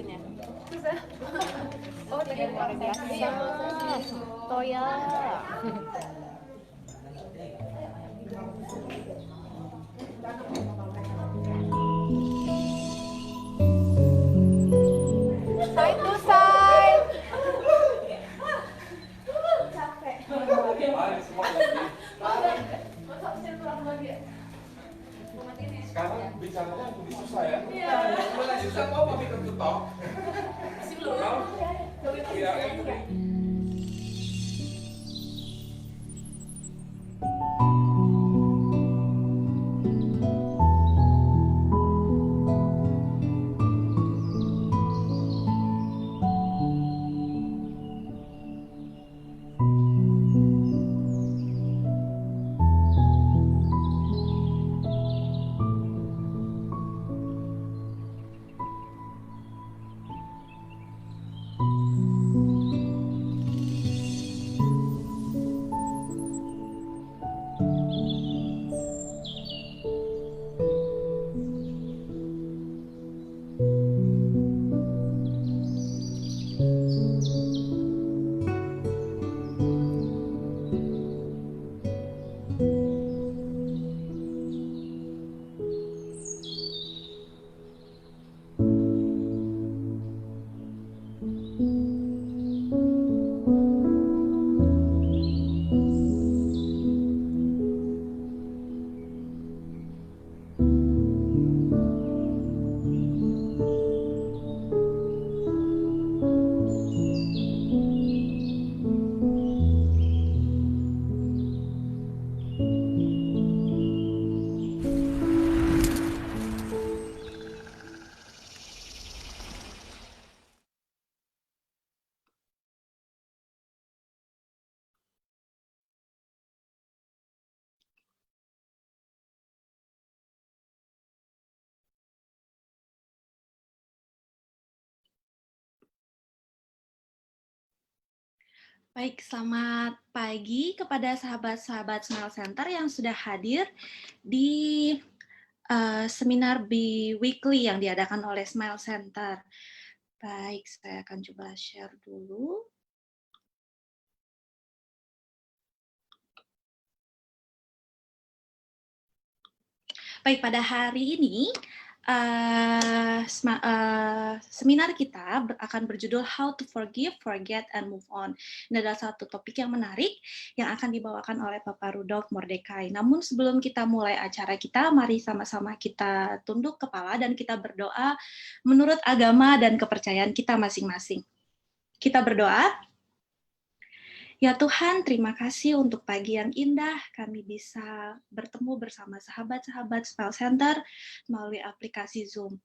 mungkin ya. Oh, dia luar biasa. Toya. Side to side. Sekarang bicaranya lebih susah ya? Iya. Mulai susah kok mau minum ketok. Masih belum? Iya, Baik, selamat pagi kepada sahabat-sahabat Smile Center yang sudah hadir di seminar bi-weekly yang diadakan oleh Smile Center. Baik, saya akan coba share dulu. Baik, pada hari ini seminar kita akan berjudul How to Forgive, Forget, and Move On. Ini adalah satu topik yang menarik yang akan dibawakan oleh Bapak Rudolf Mordecai. Namun sebelum kita mulai acara kita, mari sama-sama kita tunduk kepala dan kita berdoa menurut agama dan kepercayaan kita masing-masing. Kita berdoa. Ya Tuhan, terima kasih untuk pagi yang indah. Kami bisa bertemu bersama sahabat-sahabat Smile Center melalui aplikasi Zoom.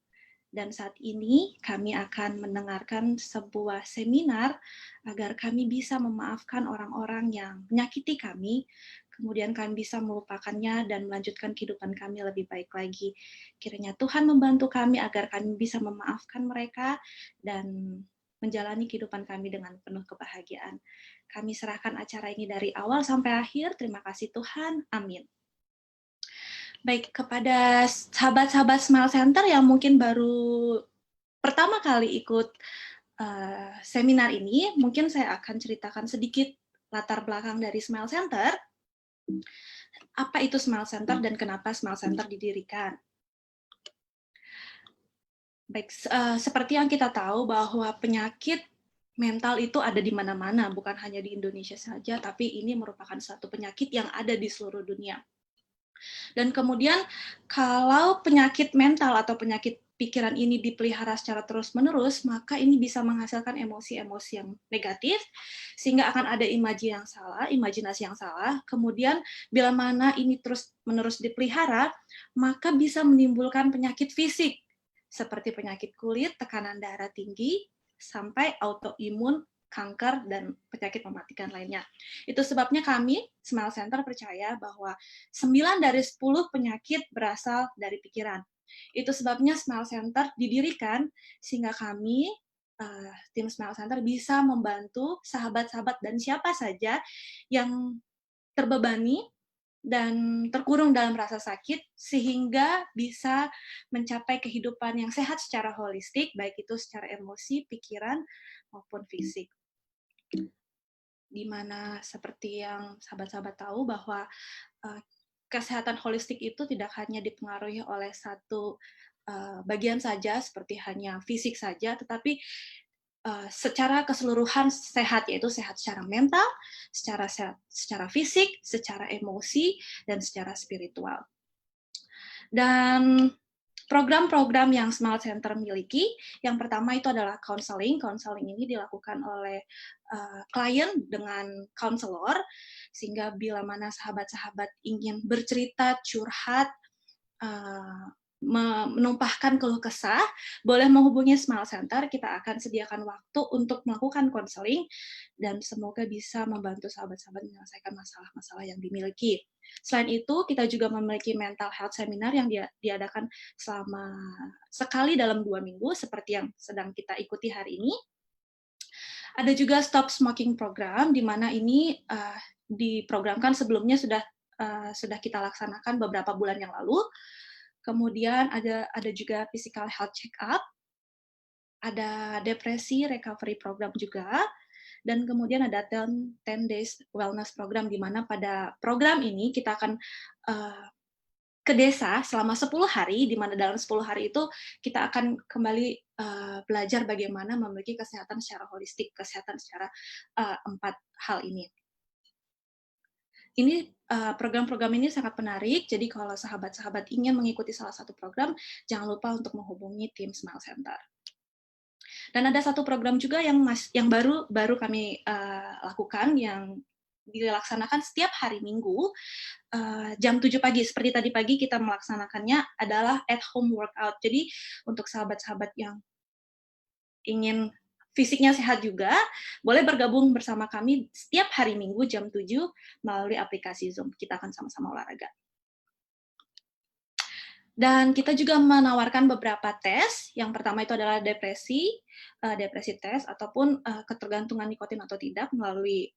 Dan saat ini kami akan mendengarkan sebuah seminar agar kami bisa memaafkan orang-orang yang menyakiti kami, kemudian kami bisa melupakannya dan melanjutkan kehidupan kami lebih baik lagi. Kiranya Tuhan membantu kami agar kami bisa memaafkan mereka dan menjalani kehidupan kami dengan penuh kebahagiaan. Kami serahkan acara ini dari awal sampai akhir. Terima kasih Tuhan. Amin. Baik, kepada sahabat-sahabat Smile Center yang mungkin baru pertama kali ikut seminar ini, mungkin saya akan ceritakan sedikit latar belakang dari Smile Center. Apa itu Smile Center dan kenapa Smile Center didirikan? Baik, seperti yang kita tahu bahwa penyakit mental itu ada di mana-mana, bukan hanya di Indonesia saja, tapi ini merupakan satu penyakit yang ada di seluruh dunia. Dan kemudian kalau penyakit mental atau penyakit pikiran ini dipelihara secara terus-menerus, maka ini bisa menghasilkan emosi-emosi yang negatif, sehingga akan ada imajinasi yang salah. Kemudian bila mana ini terus-menerus dipelihara, maka bisa menimbulkan penyakit fisik, seperti penyakit kulit, tekanan darah tinggi, sampai autoimun, kanker, dan penyakit mematikan lainnya. Itu sebabnya kami, Smile Center, percaya bahwa 9 dari 10 penyakit berasal dari pikiran. Itu sebabnya Smile Center didirikan, sehingga kami, tim Smile Center, bisa membantu sahabat-sahabat dan siapa saja yang terbebani dan terkurung dalam rasa sakit sehingga bisa mencapai kehidupan yang sehat secara holistik, baik itu secara emosi, pikiran, maupun fisik. Di mana seperti yang sahabat-sahabat tahu bahwa kesehatan holistik itu tidak hanya dipengaruhi oleh satu bagian saja, seperti hanya fisik saja, tetapi secara keseluruhan sehat, yaitu sehat secara mental, secara fisik, secara emosi, dan secara spiritual. Dan program-program yang Smile Center miliki, yang pertama itu adalah counseling. Counseling ini dilakukan oleh klien dengan counselor, sehingga bila mana sahabat-sahabat ingin bercerita, curhat, menumpahkan keluh kesah, boleh menghubungi Smile Center. Kita akan sediakan waktu untuk melakukan konseling dan semoga bisa membantu sahabat-sahabat menyelesaikan masalah-masalah yang dimiliki. Selain itu, kita juga memiliki mental health seminar yang diadakan selama sekali dalam 2 minggu, seperti yang sedang kita ikuti hari ini. Ada juga Stop Smoking Program, di mana ini diprogramkan sebelumnya sudah kita laksanakan beberapa bulan yang lalu. Kemudian ada juga physical health check-up, ada depresi recovery program juga, dan kemudian ada 10 days wellness program, di mana pada program ini kita akan ke desa selama 10 hari, di mana dalam 10 hari itu kita akan kembali belajar bagaimana memiliki kesehatan secara holistik, kesehatan secara 4 hal ini. Ini program-program ini sangat menarik, jadi kalau sahabat-sahabat ingin mengikuti salah satu program, jangan lupa untuk menghubungi tim Smile Center. Dan ada satu program juga yang baru kami lakukan, yang dilaksanakan setiap hari Minggu, jam 7 pagi. Seperti tadi pagi kita melaksanakannya adalah at home workout. Jadi untuk sahabat-sahabat yang ingin fisiknya sehat juga, boleh bergabung bersama kami setiap hari Minggu jam 7 melalui aplikasi Zoom. Kita akan sama-sama olahraga. Dan kita juga menawarkan beberapa tes. Yang pertama itu adalah depresi tes, ataupun ketergantungan nikotin atau tidak, melalui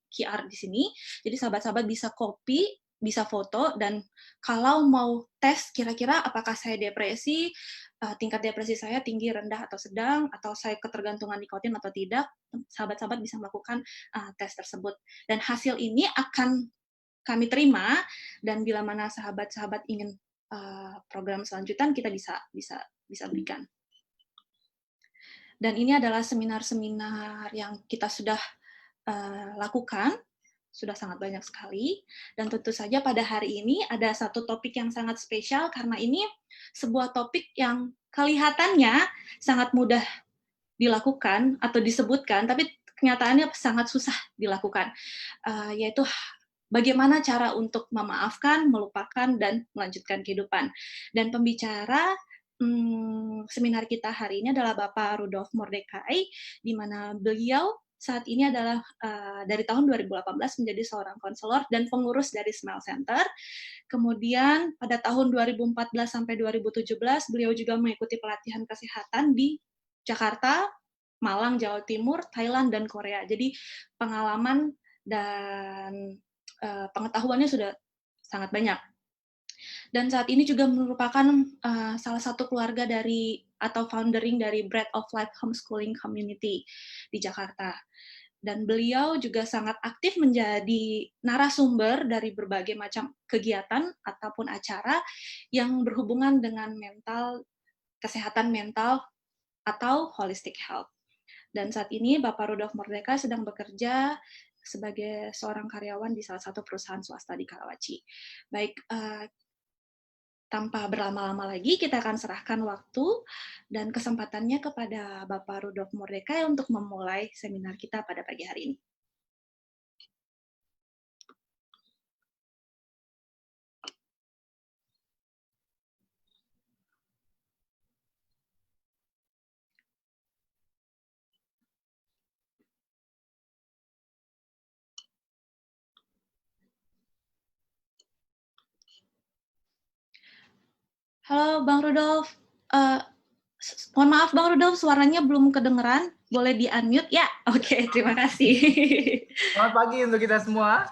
QR di sini. Jadi sahabat-sahabat bisa copy, bisa foto, dan kalau mau tes kira-kira apakah saya depresi, tingkat depresi saya tinggi, rendah, atau sedang, atau saya ketergantungan nikotin atau tidak, sahabat-sahabat bisa melakukan tes tersebut. Dan hasil ini akan kami terima, dan bila mana sahabat-sahabat ingin program selanjutan, kita bisa berikan. Dan ini adalah seminar-seminar yang kita sudah lakukan, sudah sangat banyak sekali. Dan tentu saja pada hari ini ada satu topik yang sangat spesial, karena ini sebuah topik yang kelihatannya sangat mudah dilakukan atau disebutkan, tapi kenyataannya sangat susah dilakukan, yaitu bagaimana cara untuk memaafkan, melupakan, dan melanjutkan kehidupan. Dan pembicara seminar kita hari ini adalah Bapak Rudolf Mordekai, di mana beliau saat ini adalah dari tahun 2018 menjadi seorang konselor dan pengurus dari Smile Center. Kemudian pada tahun 2014 sampai 2017 beliau juga mengikuti pelatihan kesehatan di Jakarta, Malang, Jawa Timur, Thailand, dan Korea. Jadi pengalaman dan pengetahuannya sudah sangat banyak. Dan saat ini juga merupakan salah satu keluarga dari atau foundering dari Bread of Life Homeschooling Community di Jakarta. Dan beliau juga sangat aktif menjadi narasumber dari berbagai macam kegiatan ataupun acara yang berhubungan dengan kesehatan mental atau holistic health. Dan saat ini Bapak Rudolf Mordekai sedang bekerja sebagai seorang karyawan di salah satu perusahaan swasta di Karawaci. Baik, tanpa berlama-lama lagi, kita akan serahkan waktu dan kesempatannya kepada Bapak Rudolf Mordekai untuk memulai seminar kita pada pagi hari ini. Halo Bang Rudolf, mohon maaf Bang Rudolf, suaranya belum kedengeran, boleh di-unmute? Ya, oke, terima kasih. Selamat pagi untuk kita semua.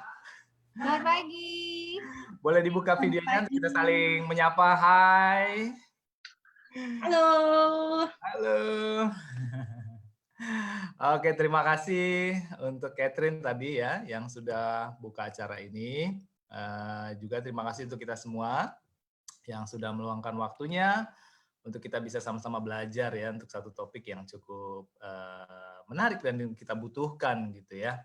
Selamat pagi. Boleh dibuka videonya, kita saling menyapa. Hai. Halo. Halo. Oke, terima kasih untuk Catherine tadi ya yang sudah buka acara ini. Juga terima kasih untuk kita semua yang sudah meluangkan waktunya untuk kita bisa sama-sama belajar ya untuk satu topik yang cukup menarik dan yang kita butuhkan gitu ya,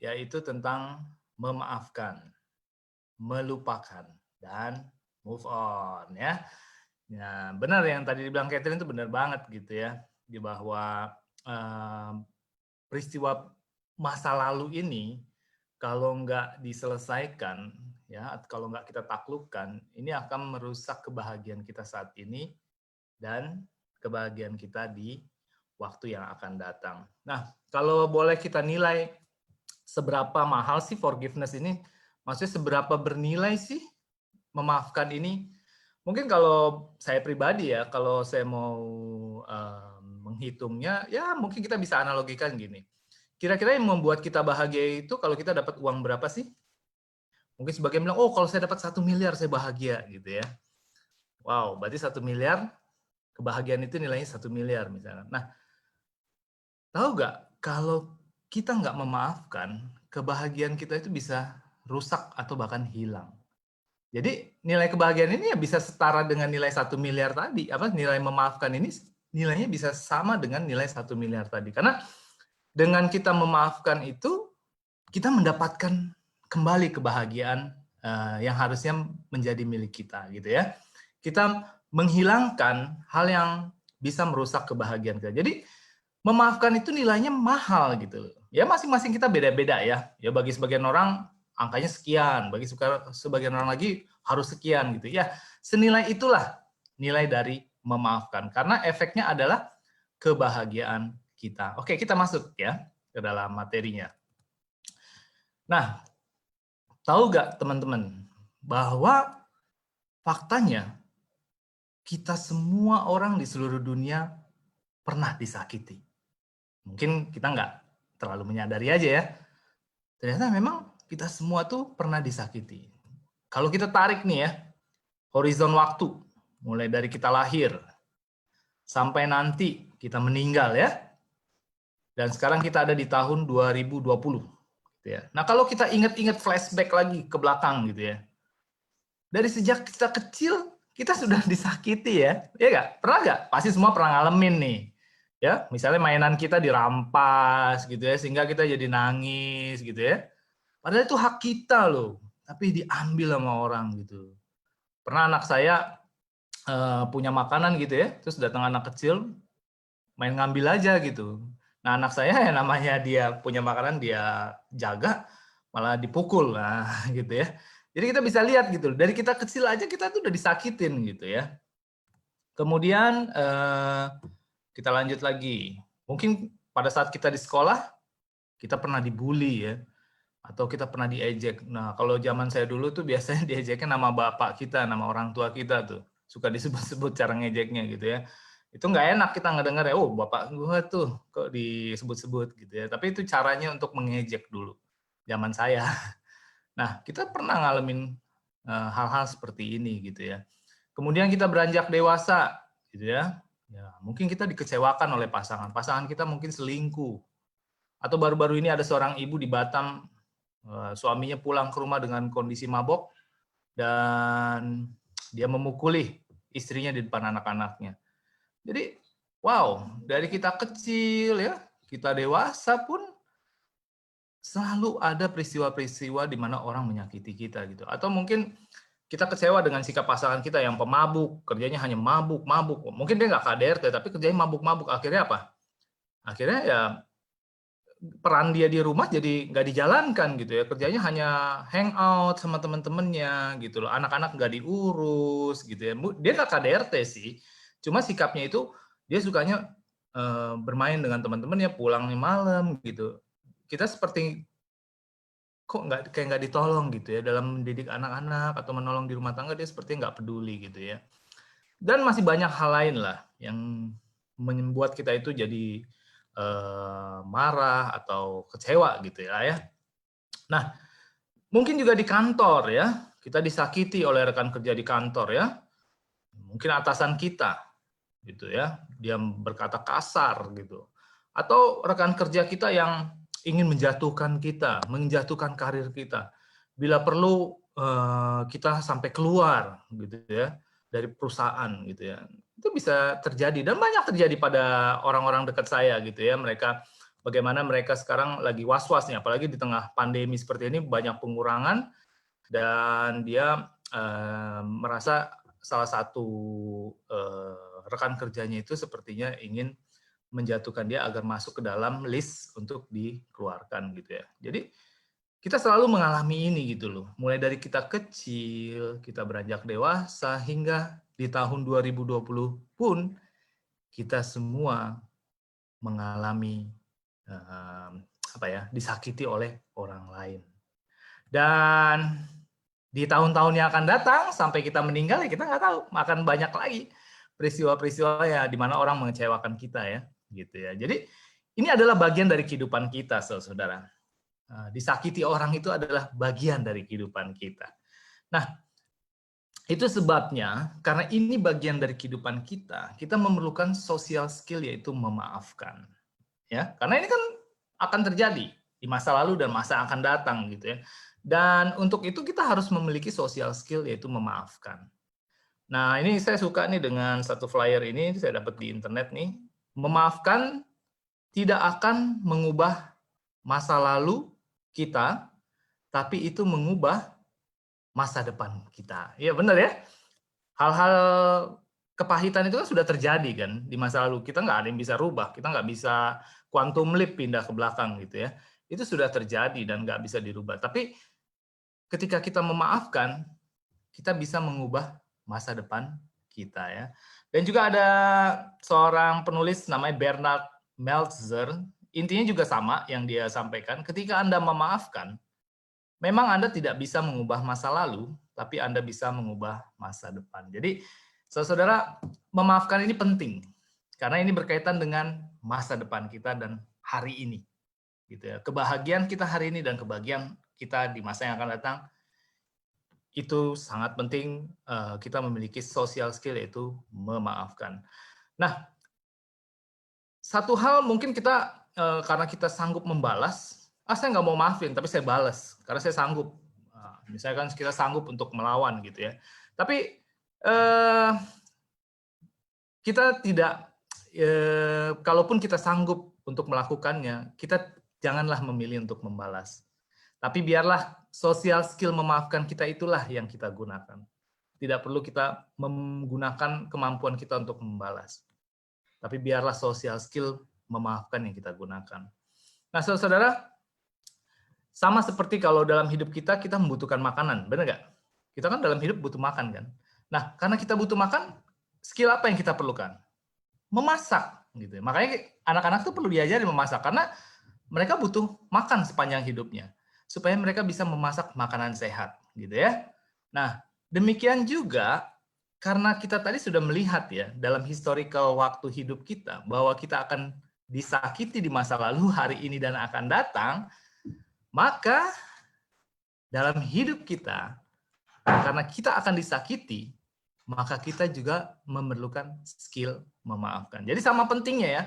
yaitu tentang memaafkan, melupakan, dan move on ya. Ya, benar yang tadi dibilang Catherine itu benar banget gitu ya, di bahwa peristiwa masa lalu ini kalau nggak diselesaikan ya, kalau nggak kita taklukkan, ini akan merusak kebahagiaan kita saat ini dan kebahagiaan kita di waktu yang akan datang. Nah, kalau boleh kita nilai seberapa mahal sih forgiveness ini, maksudnya seberapa bernilai sih memaafkan ini? Mungkin kalau saya pribadi ya, kalau saya mau menghitungnya, ya mungkin kita bisa analogikan gini. Kira-kira yang membuat kita bahagia itu kalau kita dapat uang berapa sih? Mungkin sebagian bilang, oh kalau saya dapat 1 miliar saya bahagia gitu ya. Wow, berarti 1 miliar, kebahagiaan itu nilainya 1 miliar misalnya. Nah, tahu nggak kalau kita nggak memaafkan, kebahagiaan kita itu bisa rusak atau bahkan hilang. Jadi nilai kebahagiaan ini ya bisa setara dengan nilai 1 miliar tadi. Apa nilai memaafkan ini nilainya bisa sama dengan nilai 1 miliar tadi. Karena dengan kita memaafkan itu, kita mendapatkan kembali kebahagiaan yang harusnya menjadi milik kita, gitu ya. Kita menghilangkan hal yang bisa merusak kebahagiaan kita. Jadi memaafkan itu nilainya mahal gitu. Ya masing-masing kita beda-beda ya. Ya bagi sebagian orang angkanya sekian, bagi sebagian orang lagi harus sekian gitu. Ya senilai itulah nilai dari memaafkan. Karena efeknya adalah kebahagiaan kita. Oke, kita masuk ya ke dalam materinya. Nah, tahu nggak teman-teman bahwa faktanya kita semua orang di seluruh dunia pernah disakiti. Mungkin kita nggak terlalu menyadari aja ya. Ternyata memang kita semua tuh pernah disakiti. Kalau kita tarik nih ya, horizon waktu, mulai dari kita lahir sampai nanti kita meninggal ya. Dan sekarang kita ada di tahun 2020. Gitu ya. Nah kalau kita ingat-ingat flashback lagi ke belakang gitu ya. Dari sejak kita kecil, kita sudah disakiti ya. Ya nggak? Pernah nggak? Pasti semua pernah ngalamin nih. Ya, misalnya mainan kita dirampas gitu ya, sehingga kita jadi nangis gitu ya. Padahal itu hak kita loh, tapi diambil sama orang gitu. Pernah anak saya punya makanan gitu ya, terus datang anak kecil, main ngambil aja gitu. Nah anak saya ya namanya dia punya makanan dia jaga malah dipukul nah gitu ya. Jadi kita bisa lihat gitu dari kita kecil aja kita tuh udah disakitin gitu ya. Kemudian kita lanjut lagi. Mungkin pada saat kita di sekolah kita pernah dibully ya atau kita pernah diejek. Nah kalau zaman saya dulu tuh biasanya diejeknya nama bapak kita, nama orang tua kita tuh suka disebut-sebut cara ngejeknya gitu ya. Itu nggak enak kita ngedengar ya, oh bapak gue tuh kok disebut-sebut gitu ya. Tapi itu caranya untuk mengejek dulu, zaman saya. Nah, kita pernah ngalamin hal-hal seperti ini gitu ya. Kemudian kita beranjak dewasa gitu ya. Ya, mungkin kita dikecewakan oleh pasangan kita mungkin selingkuh. Atau baru-baru ini ada seorang ibu di Batam, suaminya pulang ke rumah dengan kondisi mabok dan dia memukuli istrinya di depan anak-anaknya. Jadi, wow, dari kita kecil ya, kita dewasa pun selalu ada peristiwa-peristiwa di mana orang menyakiti kita gitu. Atau mungkin kita kecewa dengan sikap pasangan kita yang pemabuk, kerjanya hanya mabuk. Mungkin dia nggak KDRT, tapi kerjanya mabuk. Akhirnya apa? Akhirnya ya peran dia di rumah jadi nggak dijalankan gitu ya. Kerjanya hanya hangout sama teman-temannya gitu loh. Anak-anak nggak diurus gitu ya. Dia nggak KDRT sih. Cuma sikapnya itu dia sukanya bermain dengan teman-temannya, pulangnya malam gitu. Kita seperti kok kayak nggak ditolong gitu ya dalam mendidik anak-anak atau menolong di rumah tangga, dia seperti nggak peduli gitu ya. Dan masih banyak hal lain lah yang membuat kita itu jadi marah atau kecewa gitu ya. Nah, mungkin juga di kantor ya. kita disakiti oleh rekan kerja di kantor ya, mungkin atasan kita, gitu ya, dia berkata kasar gitu, atau rekan kerja kita yang ingin menjatuhkan kita, menjatuhkan karir kita, bila perlu kita sampai keluar gitu ya dari perusahaan gitu ya, itu bisa terjadi dan banyak terjadi pada orang-orang dekat saya gitu ya, bagaimana mereka sekarang lagi was-was nih, apalagi di tengah pandemi seperti ini banyak pengurangan. Dan dia merasa salah satu rekan kerjanya itu sepertinya ingin menjatuhkan dia agar masuk ke dalam list untuk dikeluarkan gitu ya. Jadi kita selalu mengalami ini gitu loh. Mulai dari kita kecil, kita beranjak dewasa hingga di tahun 2020 pun kita semua mengalami disakiti oleh orang lain. Dan di tahun-tahun yang akan datang sampai kita meninggal ya kita nggak tahu, akan banyak lagi peristiwa-peristiwa ya di mana orang mengecewakan kita ya gitu ya. Jadi ini adalah bagian dari kehidupan kita, saudara. Disakiti orang itu adalah bagian dari kehidupan kita. Nah, itu sebabnya karena ini bagian dari kehidupan kita, kita memerlukan social skill yaitu memaafkan. Ya, karena ini kan akan terjadi di masa lalu dan masa akan datang gitu ya. Dan untuk itu kita harus memiliki social skill yaitu memaafkan. Nah, ini saya suka nih dengan satu flyer ini, saya dapat di internet nih. Memaafkan tidak akan mengubah masa lalu kita, tapi itu mengubah masa depan kita. Iya benar ya? Hal-hal kepahitan itu kan sudah terjadi kan di masa lalu. Kita nggak ada yang bisa rubah, kita nggak bisa quantum leap pindah ke belakang gitu ya. Itu sudah terjadi dan nggak bisa dirubah. Tapi ketika kita memaafkan, kita bisa mengubah masa depan kita ya. Dan juga ada seorang penulis namanya Bernard Meltzer, intinya juga sama yang dia sampaikan, ketika Anda memaafkan, memang Anda tidak bisa mengubah masa lalu, tapi Anda bisa mengubah masa depan. Jadi, saudara, memaafkan ini penting, karena ini berkaitan dengan masa depan kita dan hari ini. Gitu ya. Kebahagiaan kita hari ini dan kebahagiaan kita di masa yang akan datang, itu sangat penting kita memiliki social skill yaitu memaafkan. Nah, satu hal mungkin kita karena kita sanggup membalas, saya nggak mau maafin tapi saya balas karena saya sanggup. Misalkan kita sanggup untuk melawan gitu ya. Tapi kita tidak, kalaupun kita sanggup untuk melakukannya, kita janganlah memilih untuk membalas. Tapi biarlah social skill memaafkan kita itulah yang kita gunakan. Tidak perlu kita menggunakan kemampuan kita untuk membalas. Tapi biarlah social skill memaafkan yang kita gunakan. Nah, saudara, sama seperti kalau dalam hidup kita membutuhkan makanan, benar nggak? Kita kan dalam hidup butuh makan kan? Nah, karena kita butuh makan, skill apa yang kita perlukan? Memasak. Gitu. Makanya anak-anak tuh perlu diajari memasak, karena mereka butuh makan sepanjang hidupnya supaya mereka bisa memasak makanan sehat, gitu ya. Nah, demikian juga karena kita tadi sudah melihat ya dalam historical waktu hidup kita bahwa kita akan disakiti di masa lalu, hari ini dan akan datang, maka dalam hidup kita karena kita akan disakiti, maka kita juga memerlukan skill memaafkan. Jadi sama pentingnya ya,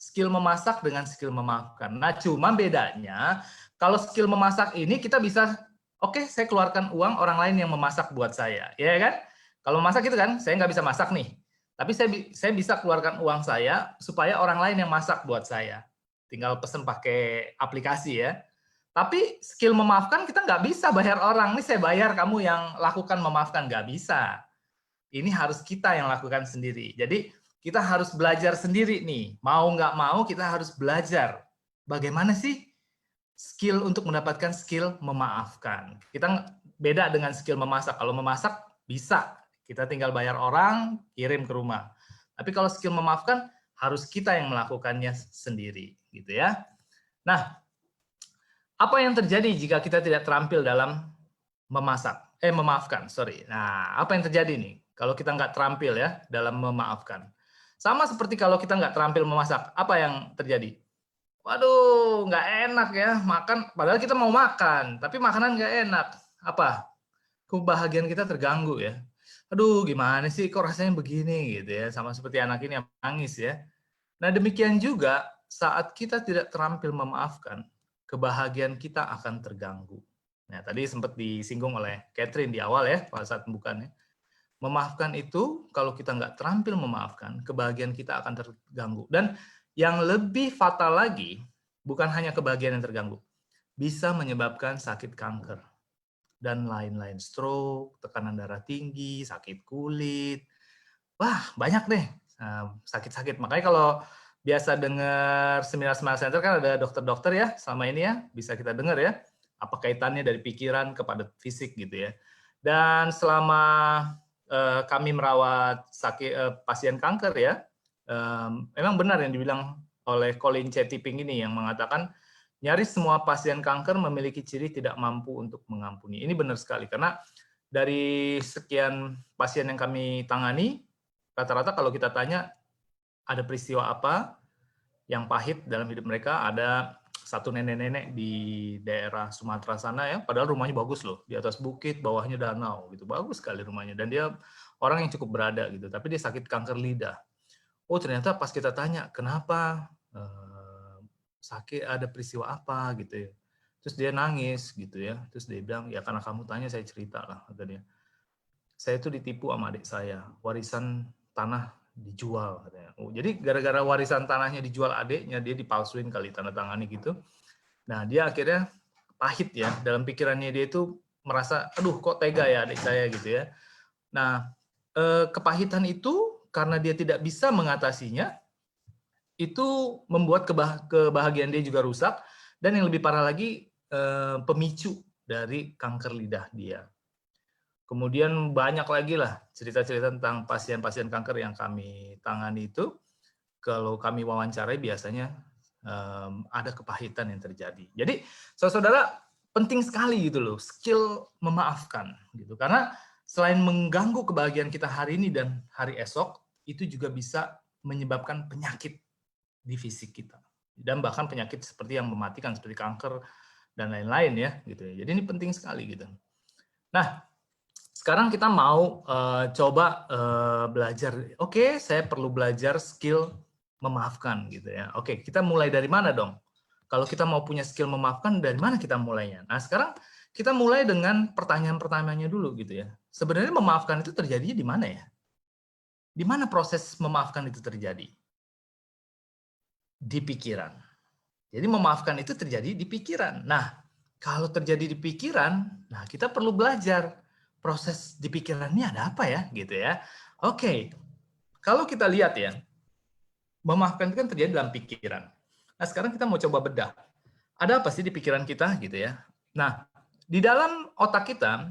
skill memasak dengan skill memaafkan. Nah, cuma bedanya kalau skill memasak ini kita bisa, oke, saya keluarkan uang orang lain yang memasak buat saya, ya kan? Kalau masak itu kan, saya nggak bisa masak nih, tapi saya bisa keluarkan uang saya supaya orang lain yang masak buat saya. Tinggal pesen pakai aplikasi ya. Tapi skill memaafkan kita nggak bisa bayar orang, nih saya bayar kamu yang lakukan memaafkan, nggak bisa. Ini harus kita yang lakukan sendiri. Jadi kita harus belajar sendiri nih, mau nggak mau kita harus belajar. Bagaimana sih skill untuk mendapatkan skill memaafkan? Kita beda dengan skill memasak. Kalau memasak bisa, kita tinggal bayar orang, kirim ke rumah. Tapi kalau skill memaafkan harus kita yang melakukannya sendiri, gitu ya. Nah, apa yang terjadi jika kita tidak terampil dalam memaafkan? Nah, apa yang terjadi nih kalau kita nggak terampil ya dalam memaafkan? Sama seperti kalau kita nggak terampil memasak, apa yang terjadi? Waduh, nggak enak ya makan. Padahal kita mau makan, tapi makanan nggak enak. Apa? kebahagiaan kita terganggu ya. Aduh, gimana sih kok rasanya begini gitu ya, sama seperti anak ini yang nangis ya. Nah, demikian juga saat kita tidak terampil memaafkan, kebahagiaan kita akan terganggu. Nah, tadi sempat disinggung oleh Catherine di awal ya, pada saat pembukaannya. Memaafkan itu, kalau kita nggak terampil memaafkan, kebahagiaan kita akan terganggu. Dan yang lebih fatal lagi, bukan hanya kebahagiaan yang terganggu, bisa menyebabkan sakit kanker dan lain-lain, stroke, tekanan darah tinggi, sakit kulit, wah banyak deh sakit-sakit. Makanya kalau biasa dengar seminar Smile Center kan ada dokter-dokter ya selama ini ya, bisa kita dengar ya, apa kaitannya dari pikiran kepada fisik gitu ya. Dan selama kami merawat pasien kanker ya, memang benar yang dibilang oleh Colin C. Tipping ini yang mengatakan nyaris semua pasien kanker memiliki ciri tidak mampu untuk mengampuni. Ini benar sekali, karena dari sekian pasien yang kami tangani, rata-rata kalau kita tanya ada peristiwa apa yang pahit dalam hidup mereka, ada satu nenek-nenek di daerah Sumatera sana ya, padahal rumahnya bagus loh, di atas bukit, bawahnya danau gitu, bagus sekali rumahnya, dan dia orang yang cukup berada gitu, tapi dia sakit kanker lidah. Oh ternyata pas kita tanya kenapa, sakit, ada peristiwa apa gitu ya, terus dia nangis gitu ya, terus dia bilang ya karena kamu tanya saya cerita lah, kata dia. Saya itu ditipu sama adik saya, warisan tanah dijual katanya. Oh, jadi gara-gara warisan tanahnya dijual adiknya, dia dipalsuin kali tanda tangani gitu. Nah dia akhirnya pahit ya, dalam pikirannya dia itu merasa aduh kok tega ya adik saya gitu ya. Nah kepahitan itu karena dia tidak bisa mengatasinya, itu membuat kebahagiaan dia juga rusak, dan yang lebih parah lagi pemicu dari kanker lidah dia. Kemudian banyak lagi lah cerita-cerita tentang pasien-pasien kanker yang kami tangani itu, kalau kami wawancarai biasanya ada kepahitan yang terjadi. Jadi saudara-saudara penting sekali gitu loh skill memaafkan gitu, karena selain mengganggu kebahagiaan kita hari ini dan hari esok, itu juga bisa menyebabkan penyakit di fisik kita, dan bahkan penyakit seperti yang mematikan seperti kanker dan lain-lain ya gitu ya. Jadi ini penting sekali gitu. Nah, sekarang kita mau coba belajar. Oke, saya perlu belajar skill memaafkan gitu ya. Oke, kita mulai dari mana dong? Kalau kita mau punya skill memaafkan, dari mana kita mulainya? Nah, sekarang kita mulai dengan pertanyaan-pertanyaannya dulu gitu ya. Sebenarnya memaafkan itu terjadinya di mana ya? Di mana proses memaafkan itu terjadi? Di pikiran. Jadi memaafkan itu terjadi di pikiran. Nah, kalau terjadi di pikiran, nah kita perlu belajar proses di pikiran ini ada apa ya, gitu ya. Oke, kalau kita lihat ya, memaafkan itu kan terjadi dalam pikiran. Nah, sekarang kita mau coba bedah. Ada apa sih di pikiran kita, gitu ya. Nah, di dalam otak kita,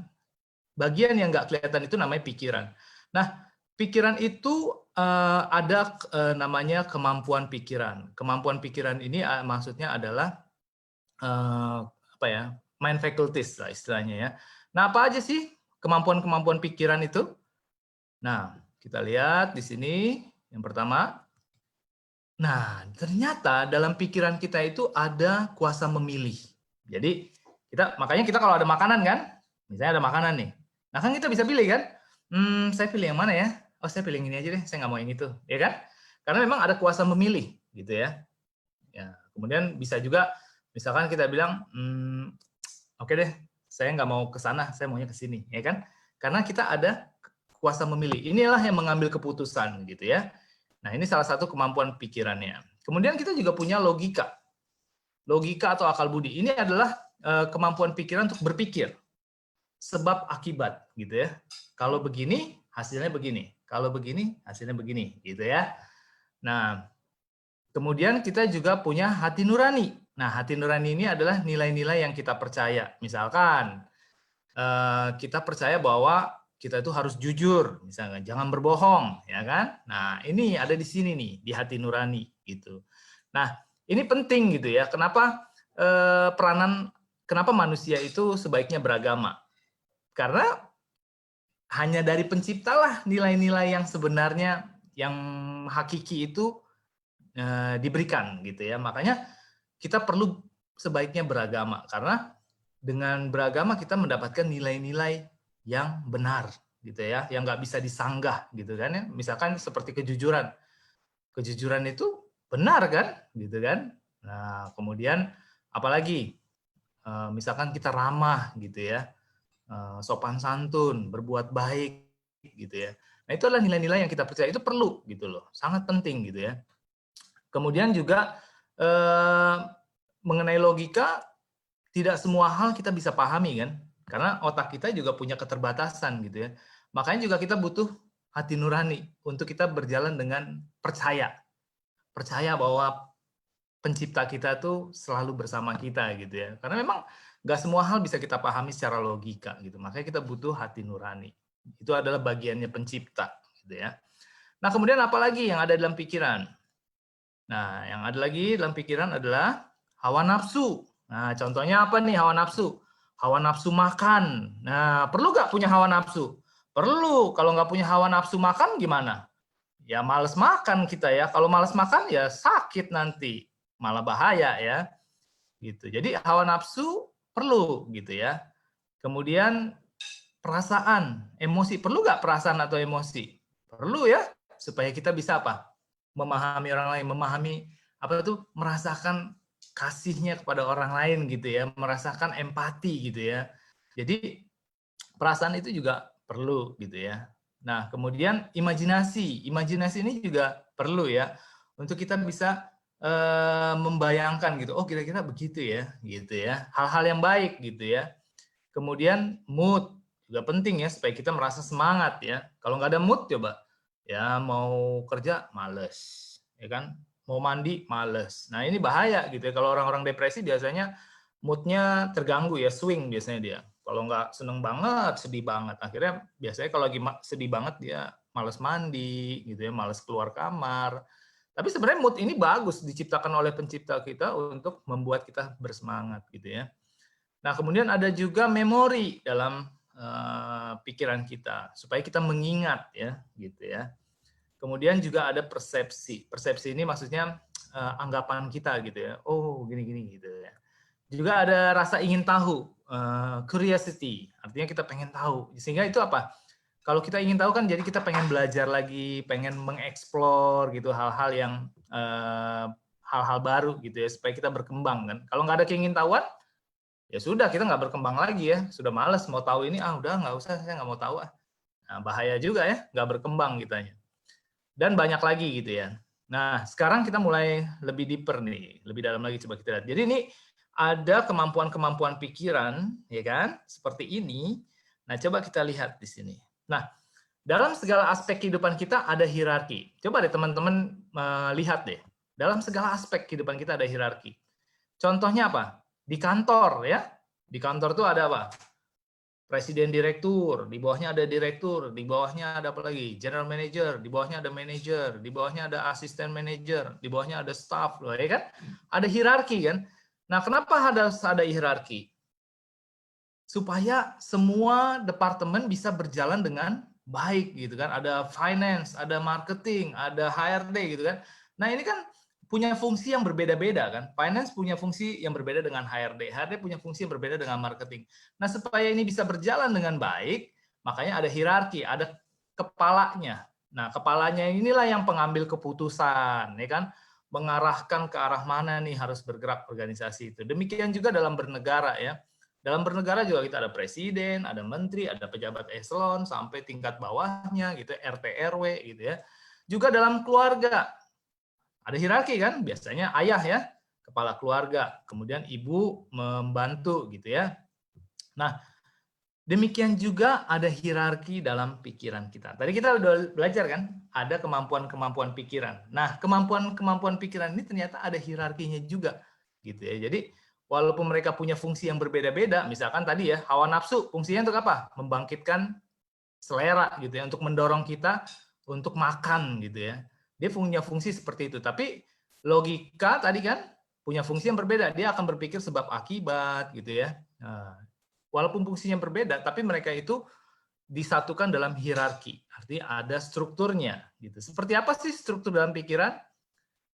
bagian yang nggak kelihatan itu namanya pikiran. Nah, pikiran itu ada namanya kemampuan pikiran. Kemampuan pikiran ini maksudnya adalah apa ya, mind faculties lah istilahnya ya. Nah, apa aja sih kemampuan-kemampuan pikiran itu? Nah, kita lihat di sini yang pertama. Nah, ternyata dalam pikiran kita itu ada kuasa memilih. Jadi makanya kita kalau ada makanan kan, misalnya ada makanan nih. Nah kan kita bisa pilih kan, saya pilih yang mana ya? Oh saya pilih yang ini aja deh, saya nggak mau yang itu, ya kan? Karena memang ada kuasa memilih, gitu ya. Ya, kemudian bisa juga, misalkan kita bilang, oke deh, saya nggak mau ke sana, saya maunya ke sini, ya kan? Karena kita ada kuasa memilih. Inilah yang mengambil keputusan, gitu ya. Nah, ini salah satu kemampuan pikirannya. Kemudian kita juga punya logika. Logika atau akal budi. Ini adalah kemampuan pikiran untuk berpikir. Sebab akibat, gitu ya. Kalau begini, hasilnya begini. Kalau begini, hasilnya begini, gitu ya. Nah, kemudian kita juga punya hati nurani. Nah, hati nurani ini adalah nilai-nilai yang kita percaya. Misalkan, kita percaya bahwa kita itu harus jujur, misalnya jangan berbohong, ya kan? Nah, ini ada di sini nih, di hati nurani, gitu. Nah, ini penting gitu ya. Kenapa kenapa manusia itu sebaiknya beragama? Karena hanya dari pencipta lah nilai-nilai yang sebenarnya, yang hakiki itu diberikan, gitu ya. Makanya kita perlu sebaiknya beragama, karena dengan beragama kita mendapatkan nilai-nilai yang benar gitu ya, yang nggak bisa disanggah gitu kan ya. Misalkan seperti kejujuran. Kejujuran itu benar kan gitu kan. Nah, kemudian apalagi misalkan kita ramah gitu ya, sopan santun, berbuat baik gitu ya. Nah, itu adalah nilai-nilai yang kita percaya, itu perlu gitu loh, sangat penting gitu ya. Kemudian juga mengenai logika, tidak semua hal kita bisa pahami kan, karena otak kita juga punya keterbatasan gitu ya. Makanya juga kita butuh hati nurani untuk kita berjalan dengan percaya. Percaya bahwa pencipta kita tuh selalu bersama kita gitu ya. Karena memang nggak semua hal bisa kita pahami secara logika gitu. Makanya kita butuh hati nurani. Itu adalah bagiannya pencipta gitu ya. Nah, kemudian apa lagi yang ada dalam pikiran? Nah, yang ada lagi dalam pikiran adalah hawa nafsu. Nah, contohnya apa nih hawa nafsu? Hawa nafsu makan. Nah, perlu nggak punya hawa nafsu? Perlu. Kalau nggak punya hawa nafsu makan gimana? Ya males makan kita ya. Kalau males makan ya sakit nanti. Malah bahaya ya. Gitu. Jadi hawa nafsu perlu gitu ya. Kemudian perasaan, emosi. Perlu nggak perasaan atau emosi? Perlu ya. Supaya kita bisa apa? Memahami orang lain, memahami apa itu, merasakan kasihnya kepada orang lain gitu ya, merasakan empati gitu ya. Jadi perasaan itu juga perlu gitu ya. Nah, kemudian imajinasi ini juga perlu ya untuk kita bisa membayangkan gitu. Oh, kira-kira begitu ya, gitu ya. Hal-hal yang baik gitu ya. Kemudian mood juga penting ya supaya kita merasa semangat ya. Kalau nggak ada mood coba ya mau kerja males, ya kan? Mau mandi males. Nah, ini bahaya gitu ya. Kalau orang-orang depresi biasanya moodnya terganggu ya, swing biasanya dia. Kalau nggak seneng banget, sedih banget. Akhirnya biasanya kalau lagi sedih banget dia males mandi gitu ya, males keluar kamar. Tapi sebenarnya mood ini bagus diciptakan oleh pencipta kita untuk membuat kita bersemangat gitu ya. Nah, kemudian ada juga memori dalam pikiran kita supaya kita mengingat ya, gitu ya. Kemudian juga ada persepsi. Persepsi ini maksudnya anggapan kita gitu ya. Oh, gini-gini gitu ya. Juga ada rasa ingin tahu, curiosity. Artinya kita pengen tahu. Sehingga itu apa? Kalau kita ingin tahu kan jadi kita pengen belajar lagi, pengen mengeksplor gitu hal-hal yang hal-hal baru gitu ya supaya kita berkembang kan. Kalau nggak ada keingintahuan, ya sudah kita nggak berkembang lagi ya. Sudah males mau tahu ini, udah nggak usah, saya nggak mau tahu ah. Nah, bahaya juga ya, nggak berkembang kitanya. Dan banyak lagi gitu ya. Nah, sekarang kita mulai lebih deeper nih, lebih dalam lagi coba kita lihat. Jadi ini ada kemampuan-kemampuan pikiran, ya kan? Seperti ini. Nah, coba kita lihat di sini. Nah, dalam segala aspek kehidupan kita ada hierarki. Coba deh teman-teman lihat deh. Dalam segala aspek kehidupan kita ada hierarki. Contohnya apa? Di kantor ya. Di kantor tuh ada apa? Presiden direktur, di bawahnya ada direktur, di bawahnya ada apa lagi? General manager, di bawahnya ada manager, di bawahnya ada asisten manager, di bawahnya ada staff, loh, ya kan? Ada hierarki kan? Nah, kenapa harus ada hierarki? Supaya semua departemen bisa berjalan dengan baik gitu kan. Ada finance, ada marketing, ada HRD gitu kan. Nah, ini kan punya fungsi yang berbeda-beda kan. Finance punya fungsi yang berbeda dengan HRD. HRD punya fungsi yang berbeda dengan marketing. Nah, supaya ini bisa berjalan dengan baik, makanya ada hierarki, ada kepalanya. Nah, kepalanya inilah yang pengambil keputusan, ya kan? Mengarahkan ke arah mana nih harus bergerak organisasi itu. Demikian juga dalam bernegara ya. Dalam bernegara juga kita ada presiden, ada menteri, ada pejabat eselon sampai tingkat bawahnya gitu, RT RW gitu ya. Juga dalam keluarga ada hierarki kan, biasanya ayah ya, kepala keluarga, kemudian ibu membantu gitu ya. Nah, demikian juga ada hierarki dalam pikiran kita. Tadi kita udah belajar kan, ada kemampuan-kemampuan pikiran. Nah, kemampuan-kemampuan pikiran ini ternyata ada hierarkinya juga gitu ya. Jadi walaupun mereka punya fungsi yang berbeda-beda, misalkan tadi ya, hawa nafsu fungsinya untuk apa? Membangkitkan selera gitu ya, untuk mendorong kita untuk makan gitu ya. Dia punya fungsi seperti itu. Tapi logika tadi kan punya fungsi yang berbeda. Dia akan berpikir sebab akibat gitu ya. Nah, walaupun fungsinya berbeda, tapi mereka itu disatukan dalam hierarki. Artinya ada strukturnya gitu. Seperti apa sih struktur dalam pikiran?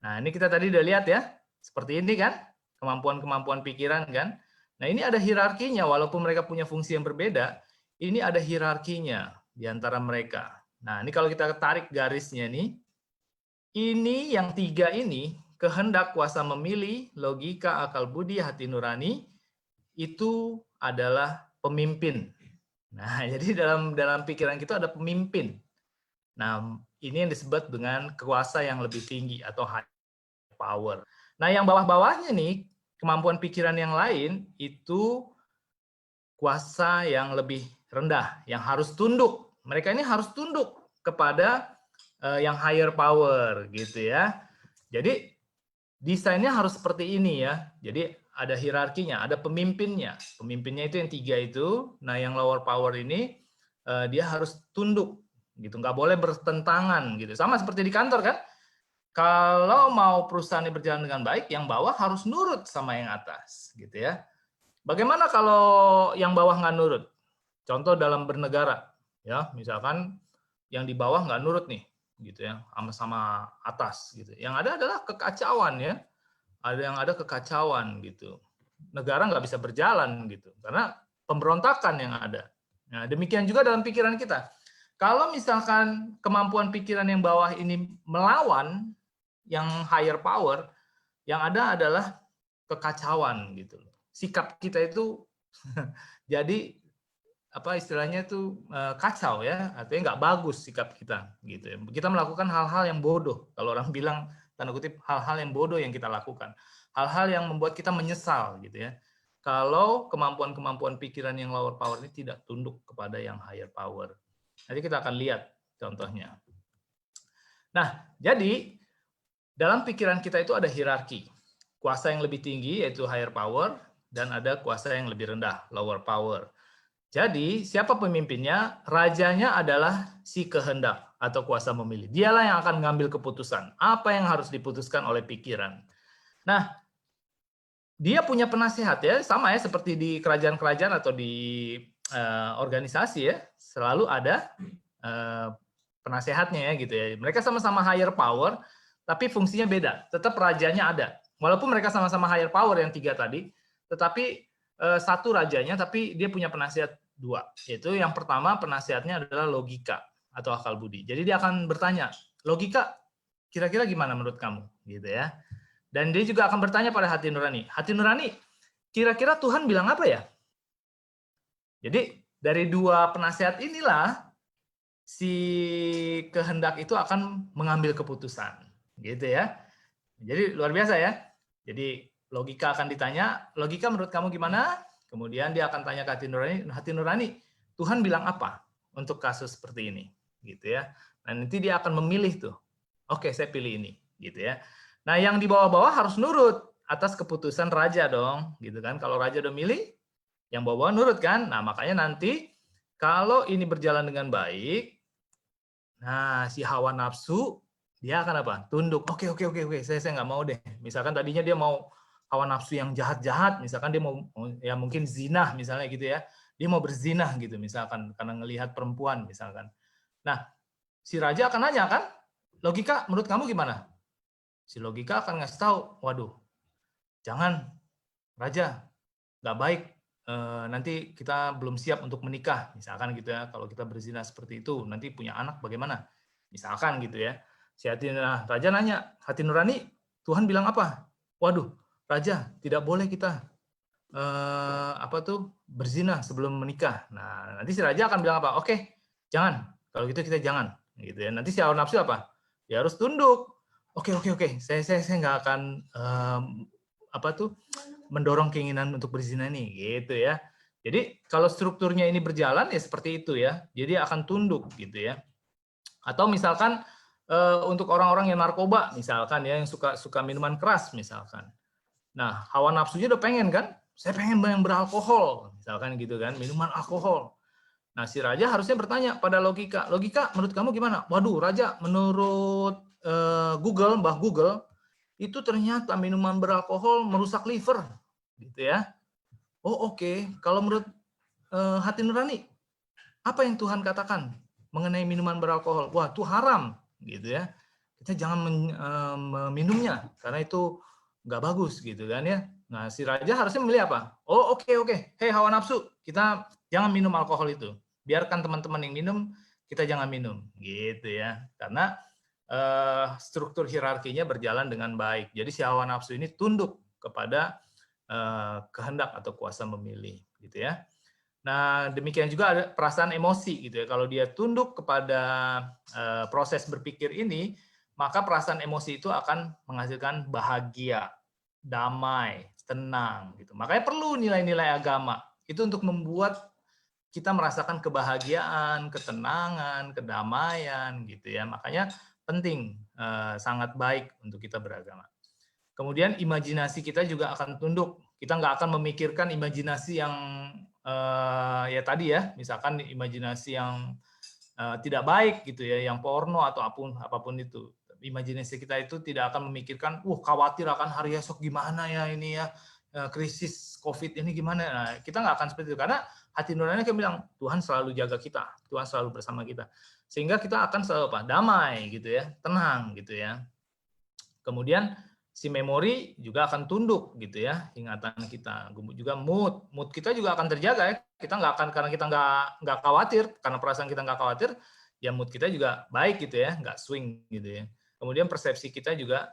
Nah, ini kita tadi udah lihat ya. Seperti ini kan, kemampuan-kemampuan pikiran kan. Nah, ini ada hierarkinya walaupun mereka punya fungsi yang berbeda. ini ada hierarkinya di antara mereka. Nah, ini kalau kita tarik garisnya nih, ini yang 3 ini, kehendak, kuasa memilih, logika, akal budi, hati nurani, itu adalah pemimpin. Nah, jadi dalam pikiran kita ada pemimpin. Nah, ini yang disebut dengan kuasa yang lebih tinggi atau high power. Nah, yang bawah-bawahnya nih, kemampuan pikiran yang lain itu kuasa yang lebih rendah, yang harus tunduk. Mereka ini harus tunduk kepada yang higher power gitu ya. Jadi desainnya harus seperti ini ya. Jadi ada hierarkinya, ada pemimpinnya. Pemimpinnya itu yang 3 itu. Nah, yang lower power ini dia harus tunduk gitu, nggak boleh bertentangan gitu. Sama seperti di kantor kan, kalau mau perusahaan ini berjalan dengan baik, yang bawah harus nurut sama yang atas gitu ya. Bagaimana kalau yang bawah nggak nurut? Contoh dalam bernegara ya, misalkan yang di bawah nggak nurut nih gitu ya, sama atas gitu. Yang ada adalah kekacauan ya, ada kekacauan gitu. Negara nggak bisa berjalan gitu karena pemberontakan yang ada. Nah, demikian juga dalam pikiran kita. Kalau misalkan kemampuan pikiran yang bawah ini melawan yang higher power, yang ada adalah kekacauan gitu. Sikap kita itu jadi apa istilahnya itu kacau ya, artinya nggak bagus sikap kita gitu. Kita melakukan hal-hal yang bodoh. Kalau orang bilang tanda kutip hal-hal yang bodoh yang kita lakukan, hal-hal yang membuat kita menyesal gitu ya. Kalau kemampuan-kemampuan pikiran yang lower power ini tidak tunduk kepada yang higher power. Nanti kita akan lihat contohnya. Nah, jadi dalam pikiran kita itu ada hierarki. Kuasa yang lebih tinggi yaitu higher power dan ada kuasa yang lebih rendah, lower power. Jadi, siapa pemimpinnya? Rajanya adalah si kehendak atau kuasa memilih. Dialah yang akan mengambil keputusan. Apa yang harus diputuskan oleh pikiran. Nah, dia punya penasehat ya, sama ya seperti di kerajaan-kerajaan atau di organisasi ya, selalu ada penasehatnya ya gitu ya. Mereka sama-sama higher power, tapi fungsinya beda. Tetap rajanya ada. Walaupun mereka sama-sama higher power yang 3 tadi, tetapi satu rajanya, tapi dia punya penasihat 2. Yaitu yang pertama penasihatnya adalah logika atau akal budi. Jadi dia akan bertanya, logika kira-kira gimana menurut kamu, gitu ya. Dan dia juga akan bertanya pada hati nurani. Hati nurani, kira-kira Tuhan bilang apa ya? Jadi dari 2 penasihat inilah si kehendak itu akan mengambil keputusan, gitu ya. Jadi luar biasa ya. Jadi logika akan ditanya, logika menurut kamu gimana? Kemudian dia akan tanya ke hati nurani, Tuhan bilang apa untuk kasus seperti ini, gitu ya. Nah, nanti dia akan memilih tuh. Oke, saya pilih ini, gitu ya. Nah, yang di bawah-bawah harus nurut atas keputusan raja dong, gitu kan. Kalau raja udah milih, yang bawah nurut kan. Nah, makanya nanti kalau ini berjalan dengan baik, nah si hawa nafsu dia akan apa? Tunduk. Oke, saya nggak mau deh. Misalkan tadinya dia mau hawa nafsu yang jahat-jahat, misalkan dia mau ya mungkin zina misalnya gitu ya. Dia mau berzinah gitu misalkan karena ngelihat perempuan misalkan. Nah, si raja akan nanya kan, logika menurut kamu gimana? Si logika akan ngasih tahu, waduh, jangan raja, nggak baik. Nanti kita belum siap untuk menikah, misalkan gitu ya. Kalau kita berzina seperti itu, nanti punya anak bagaimana? Misalkan gitu ya. Si raja nanya, hati nurani, Tuhan bilang apa? Waduh, raja, tidak boleh kita berzina sebelum menikah. Nah, nanti si raja akan bilang apa? Oke, jangan. Kalau gitu kita jangan, gitu ya. Nanti si hawa nafsu apa? Dia harus tunduk. Oke. Saya nggak akan mendorong keinginan untuk berzina nih, gitu ya. Jadi kalau strukturnya ini berjalan ya seperti itu ya. Jadi akan tunduk gitu ya. Atau misalkan untuk orang-orang yang narkoba misalkan ya, yang suka minuman keras misalkan. Nah, hawa nafsunya udah pengen kan? Saya pengen yang beralkohol misalkan gitu kan, minuman alkohol. Nah, si raja harusnya bertanya pada logika. Logika menurut kamu gimana? Waduh, raja, menurut Mbah Google, itu ternyata minuman beralkohol merusak liver, gitu ya. Oh oke. Kalau menurut hati nurani, apa yang Tuhan katakan mengenai minuman beralkohol? Wah, itu haram, gitu ya. Kita jangan meminumnya karena itu nggak bagus, gitu kan ya. Nah, si raja harusnya memilih apa? Oh oke. Hei hawa nafsu, kita jangan minum alkohol itu. biarkan teman-teman yang minum, kita jangan minum, gitu ya. Karena struktur hierarkinya berjalan dengan baik. Jadi si hawa nafsu ini tunduk kepada kehendak atau kuasa memilih, gitu ya. Nah, demikian juga ada perasaan emosi gitu ya. Kalau dia tunduk kepada proses berpikir ini, maka perasaan emosi itu akan menghasilkan bahagia, damai, tenang gitu. Makanya perlu nilai-nilai agama. Itu untuk membuat kita merasakan kebahagiaan, ketenangan, kedamaian gitu ya. Makanya penting, sangat baik untuk kita beragama. Kemudian imajinasi kita juga akan tunduk. Kita nggak akan memikirkan imajinasi yang ya tadi ya, misalkan imajinasi yang tidak baik gitu ya, yang porno atau apapun itu. Imajinasi kita itu tidak akan memikirkan, khawatir akan hari esok gimana ya ini ya, krisis COVID ini gimana. Nah, kita nggak akan seperti itu karena hati nurani akan bilang Tuhan selalu jaga kita, Tuhan selalu bersama kita, sehingga kita akan selalu damai gitu ya, tenang gitu ya. Kemudian si memori juga akan tunduk gitu ya, ingatan kita. Juga mood kita juga akan terjaga ya. Kita nggak akan, karena kita nggak khawatir, karena perasaan kita nggak khawatir, ya mood kita juga baik gitu ya, nggak swing gitu ya. Kemudian persepsi kita juga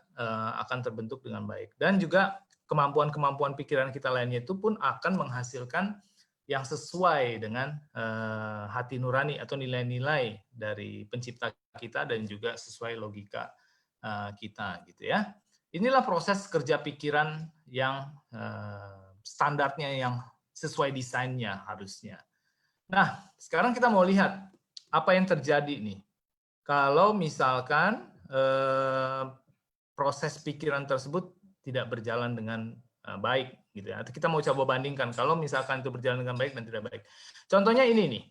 akan terbentuk dengan baik. Dan juga kemampuan-kemampuan pikiran kita lainnya itu pun akan menghasilkan yang sesuai dengan hati nurani atau nilai-nilai dari pencipta kita dan juga sesuai logika kita gitu ya. Inilah proses kerja pikiran yang standarnya, yang sesuai desainnya harusnya. Nah, sekarang kita mau lihat apa yang terjadi nih. Kalau misalkan proses pikiran tersebut tidak berjalan dengan baik, gitu ya. Atau kita mau coba bandingkan kalau misalkan itu berjalan dengan baik dan tidak baik. Contohnya ini nih.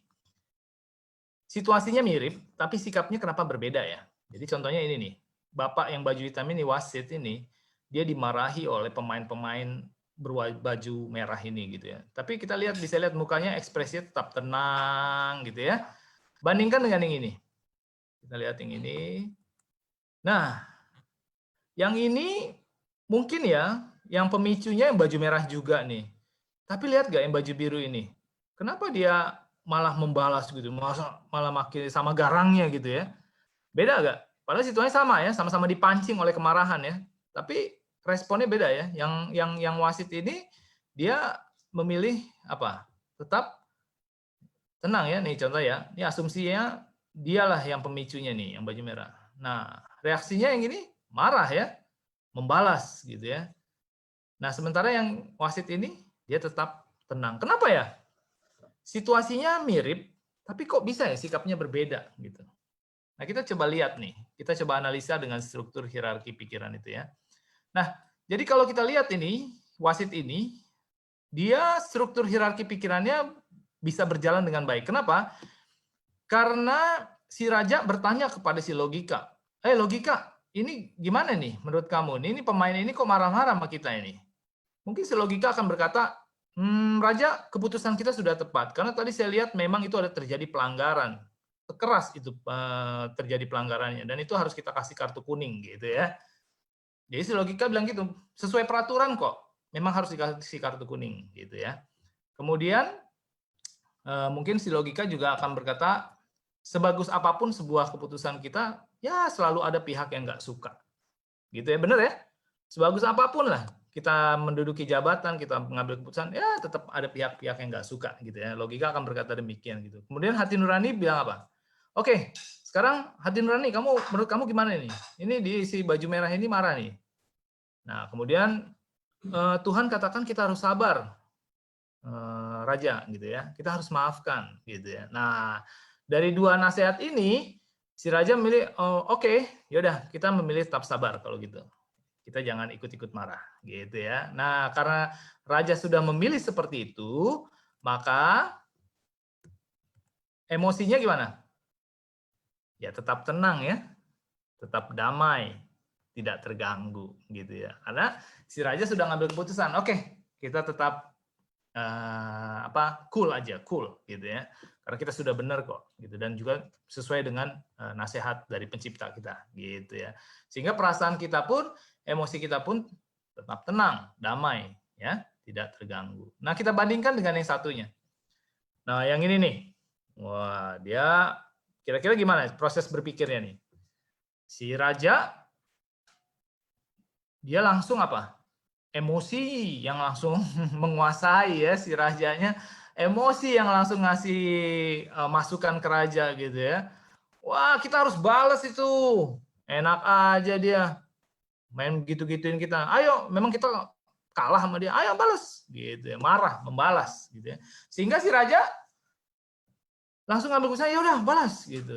Situasinya mirip, tapi sikapnya kenapa berbeda ya? Jadi contohnya ini nih. Bapak yang baju hitam ini, wasit ini, dia dimarahi oleh pemain-pemain berbaju merah ini gitu ya. Tapi kita bisa lihat mukanya, ekspresinya tetap tenang gitu ya. Bandingkan dengan yang ini. Kita lihat yang ini. Nah, yang ini mungkin ya, yang pemicunya yang baju merah juga nih. Tapi lihat gak yang baju biru ini? Kenapa dia malah membalas gitu, malah makin sama garangnya gitu ya? Beda gak? Padahal situasinya sama ya, sama-sama dipancing oleh kemarahan ya. Tapi responnya beda ya. Yang wasit ini dia memilih apa? Tetap tenang ya. Nih contoh ya. Ini asumsinya dialah yang pemicunya nih, yang baju merah. Nah, reaksinya yang ini marah ya, membalas gitu ya. Nah, sementara yang wasit ini dia tetap tenang. Kenapa ya? Situasinya mirip, tapi kok bisa ya sikapnya berbeda gitu. Nah, kita coba lihat nih, kita coba analisa dengan struktur hierarki pikiran itu ya. Nah, jadi kalau kita lihat ini, wasit ini, dia struktur hierarki pikirannya bisa berjalan dengan baik. Kenapa? Karena si raja bertanya kepada si logika, logika, ini gimana nih menurut kamu? Ini pemain ini kok marah-marah sama kita ini? Mungkin si logika akan berkata, Raja, keputusan kita sudah tepat. Karena tadi saya lihat memang itu ada terjadi pelanggaran. Keras itu terjadi pelanggarannya dan itu harus kita kasih kartu kuning gitu ya. Jadi si logika bilang gitu, sesuai peraturan kok, memang harus dikasih kartu kuning gitu ya. Kemudian mungkin si logika juga akan berkata, sebagus apapun sebuah keputusan kita, ya selalu ada pihak yang nggak suka, gitu ya, bener ya. Sebagus apapun lah kita menduduki jabatan, kita mengambil keputusan, ya tetap ada pihak-pihak yang nggak suka gitu ya. Logika akan berkata demikian gitu. Kemudian hati nurani bilang apa? Oke, sekarang hati nurani, menurut kamu gimana nih? Ini di si baju merah ini marah nih. Nah, kemudian Tuhan katakan kita harus sabar, Raja, gitu ya. Kita harus maafkan, gitu ya. Nah, dari dua nasihat ini, si Raja memilih, oke, yaudah kita memilih tetap sabar kalau gitu. Kita jangan ikut-ikut marah, gitu ya. Nah, karena Raja sudah memilih seperti itu, maka emosinya gimana? Ya tetap tenang ya, tetap damai, tidak terganggu gitu ya. Karena si raja sudah ngambil keputusan, oke, kita tetap cool aja, cool gitu ya. Karena kita sudah benar kok gitu dan juga sesuai dengan nasihat dari pencipta kita gitu ya. Sehingga perasaan kita pun, emosi kita pun tetap tenang, damai ya, tidak terganggu. Nah, kita bandingkan dengan yang satunya. Nah, yang ini nih. Wah, dia kira-kira gimana proses berpikirnya nih? Si raja, dia langsung apa? Emosi yang langsung menguasai ya si rajanya. Emosi yang langsung ngasih masukan ke raja gitu ya. Wah, kita harus balas itu. Enak aja dia main gitu-gituin kita. Ayo, memang kita kalah sama dia. Ayo balas gitu ya. Marah, membalas gitu ya. Sehingga si raja langsung ambil keputusan, ya udah balas gitu.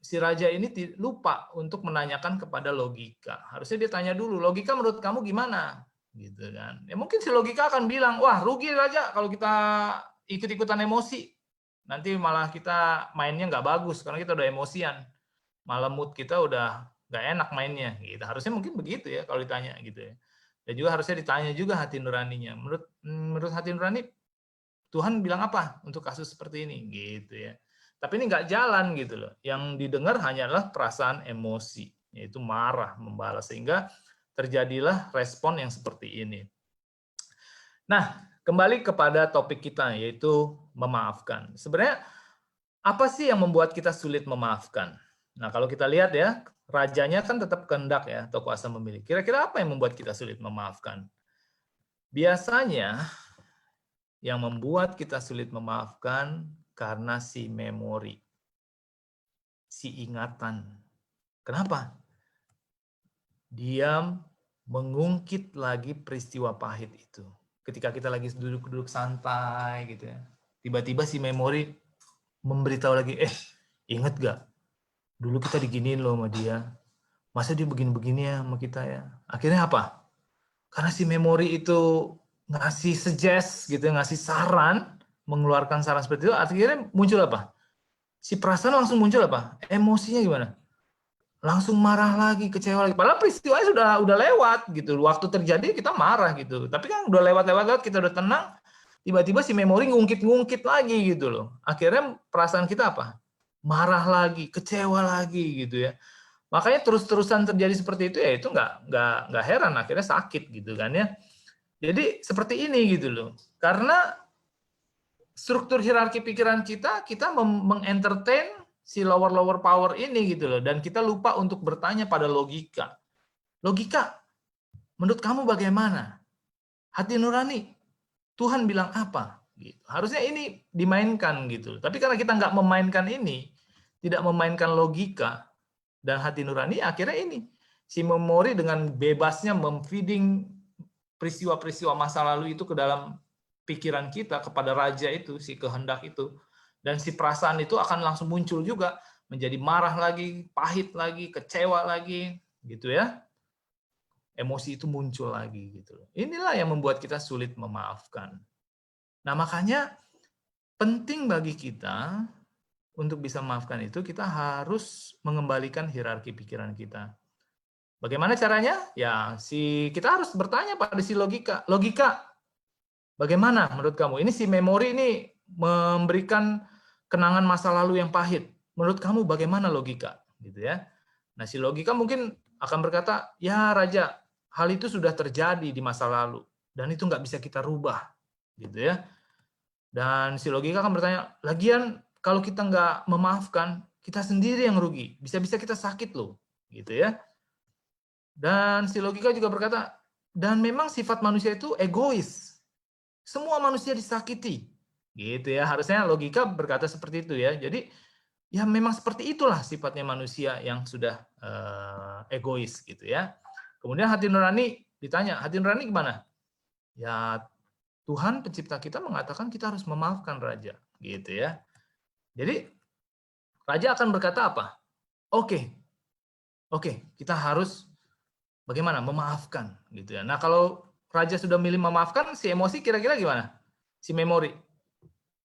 Si raja ini lupa untuk menanyakan kepada logika. Harusnya dia tanya dulu, logika menurut kamu gimana? Gitu kan. Ya mungkin si logika akan bilang, wah rugi raja kalau kita ikut-ikutan emosi. Nanti malah kita mainnya nggak bagus karena kita udah emosian. Malah mood kita udah nggak enak mainnya. Gitu. Harusnya mungkin begitu ya kalau ditanya gitu ya. Dan juga harusnya ditanya juga hati nuraninya. Menurut hati nurani, Tuhan bilang apa untuk kasus seperti ini gitu ya. Tapi ini nggak jalan gitu loh. Yang didengar hanyalah perasaan emosi, yaitu marah, membalas, sehingga terjadilah respon yang seperti ini. Nah, kembali kepada topik kita, yaitu memaafkan. Sebenarnya apa sih yang membuat kita sulit memaafkan? Nah, kalau kita lihat ya, rajanya kan tetap kehendak ya, atau kuasa memilih. Kira-kira apa yang membuat kita sulit memaafkan? Biasanya yang membuat kita sulit memaafkan karena si memori, si ingatan. Kenapa? Dia mengungkit lagi peristiwa pahit itu. Ketika kita lagi duduk-duduk santai gitu ya, tiba-tiba si memori memberitahu lagi, inget gak? Dulu kita diginiin loh sama dia. Masa dia begini-begini ya sama kita ya? Akhirnya apa? Karena si memori itu ngasih suggest gitu, ngasih saran, mengeluarkan saran seperti itu, akhirnya muncul apa? Si perasaan langsung muncul apa? Emosinya gimana? Langsung marah lagi, kecewa lagi. Padahal peristiwanya udah lewat gitu. Waktu terjadi kita marah gitu. Tapi kan udah lewat, kita udah tenang, tiba-tiba si memori ngungkit-ngungkit lagi gitu loh. Akhirnya perasaan kita apa? Marah lagi, kecewa lagi gitu ya. Makanya terus-terusan terjadi seperti itu ya itu nggak heran akhirnya sakit gitu kan ya. Jadi seperti ini gitu loh. Karena struktur hierarki pikiran kita mengentertain si lower power ini gitu loh, dan kita lupa untuk bertanya pada logika. Logika, menurut kamu bagaimana? Hati nurani, Tuhan bilang apa? Gitu. Harusnya ini dimainkan gitu. Tapi karena kita nggak memainkan ini, tidak memainkan logika dan hati nurani, akhirnya ini si memori dengan bebasnya memfeeding peristiwa-peristiwa masa lalu itu ke dalam pikiran kita kepada raja itu, si kehendak itu. Dan si perasaan itu akan langsung muncul juga, menjadi marah lagi, pahit lagi, kecewa lagi, gitu ya. Emosi itu muncul lagi gitu. Inilah yang membuat kita sulit memaafkan. Nah, makanya penting bagi kita untuk bisa memaafkan itu, kita harus mengembalikan hierarki pikiran kita. Bagaimana caranya? Ya, kita harus bertanya pada si logika. Logika, bagaimana menurut kamu? Ini si memori ini memberikan kenangan masa lalu yang pahit. Menurut kamu bagaimana logika? Gitu ya. Nah, si logika mungkin akan berkata, ya raja, hal itu sudah terjadi di masa lalu dan itu nggak bisa kita rubah, gitu ya. Dan si logika akan bertanya, lagian kalau kita nggak memaafkan, kita sendiri yang rugi. Bisa-bisa kita sakit loh, gitu ya. Dan si logika juga berkata, dan memang sifat manusia itu egois. Semua manusia disakiti. Gitu ya, harusnya logika berkata seperti itu ya. Jadi ya memang seperti itulah sifatnya manusia yang sudah egois gitu ya. Kemudian hati nurani ditanya, hati nurani gimana? Ya Tuhan pencipta kita mengatakan kita harus memaafkan raja, gitu ya. Jadi raja akan berkata apa? Oke, kita harus bagaimana? Memaafkan, gitu ya. Nah kalau raja sudah milih memaafkan, si emosi kira-kira gimana? Si memori.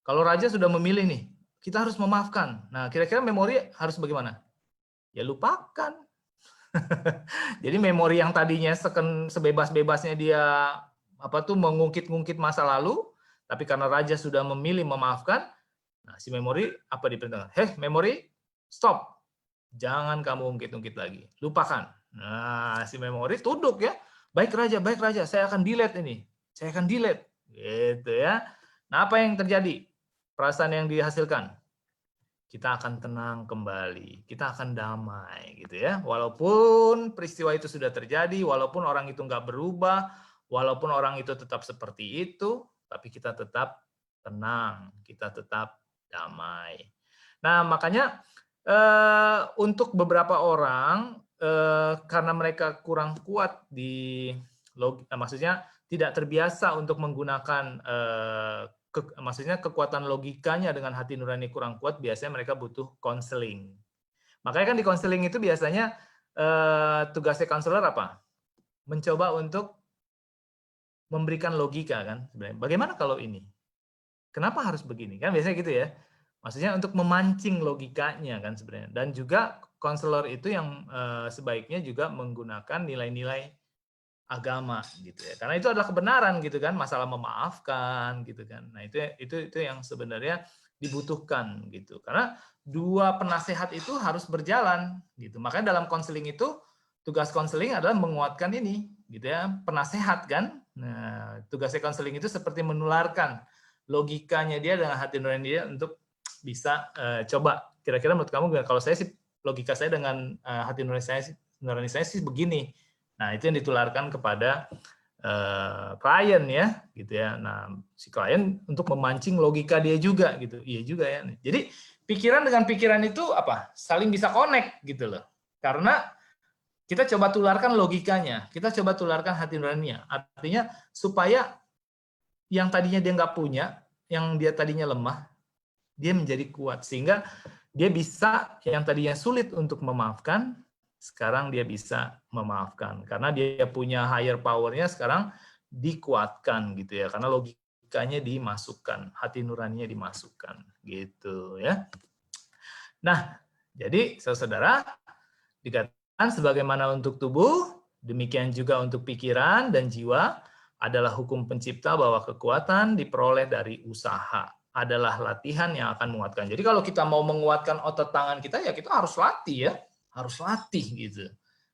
Kalau raja sudah memilih nih, kita harus memaafkan. Nah kira-kira memori harus bagaimana? Ya lupakan. Jadi memori yang tadinya sebebas-bebasnya dia mengungkit-ungkit masa lalu, tapi karena raja sudah memilih memaafkan, nah si memori apa diperintahkan? Memori, stop. Jangan kamu ungkit-ungkit lagi. Lupakan. Nah, si memori tunduk ya. Baik raja, saya akan delete ini. Saya akan delete. Gitu ya. Nah, apa yang terjadi? Perasaan yang dihasilkan. kita akan tenang kembali, kita akan damai gitu ya. Walaupun peristiwa itu sudah terjadi, walaupun orang itu nggak berubah, walaupun orang itu tetap seperti itu, tapi kita tetap tenang, kita tetap damai. Nah, makanya untuk beberapa orang karena mereka kurang kuat maksudnya tidak terbiasa untuk menggunakan maksudnya kekuatan logikanya dengan hati nurani kurang kuat, biasanya mereka butuh konseling. Makanya kan di konseling itu biasanya tugasnya konselor apa? Mencoba untuk memberikan logika kan sebenarnya. Bagaimana kalau ini? Kenapa harus begini? Kan biasanya gitu ya. Maksudnya untuk memancing logikanya kan sebenarnya. Dan juga konselor itu yang sebaiknya juga menggunakan nilai-nilai agama gitu ya, karena itu adalah kebenaran gitu kan, masalah memaafkan gitu kan. Nah itu yang sebenarnya dibutuhkan gitu, karena dua penasehat itu harus berjalan gitu. Makanya dalam konseling itu tugas konseling adalah menguatkan ini gitu ya, penasehat kan. Nah tugasnya konseling itu seperti menularkan logikanya dia dengan hati nurani dia untuk bisa coba kira-kira menurut kamu, kalau saya sih logika saya dengan hati nurani saya sih begini. Nah, itu yang ditularkan kepada klien ya, gitu ya. Nah, si klien untuk memancing logika dia juga gitu. Iya juga ya. Jadi, pikiran dengan pikiran itu apa? Saling bisa connect gitu loh. Karena kita coba tularkan logikanya, kita coba tularkan hati nuraninya. Artinya supaya yang tadinya dia nggak punya, yang dia tadinya lemah, dia menjadi kuat sehingga dia bisa yang tadinya sulit untuk memaafkan, sekarang dia bisa memaafkan karena dia punya higher power-nya sekarang dikuatkan gitu ya, karena logikanya dimasukkan, hati nuraninya dimasukkan gitu ya. Nah, jadi saudara dikatakan sebagaimana untuk tubuh, demikian juga untuk pikiran dan jiwa adalah hukum pencipta bahwa kekuatan diperoleh dari usaha, adalah latihan yang akan menguatkan. Jadi kalau kita mau menguatkan otot tangan kita ya kita harus latih ya. Harus latih gitu.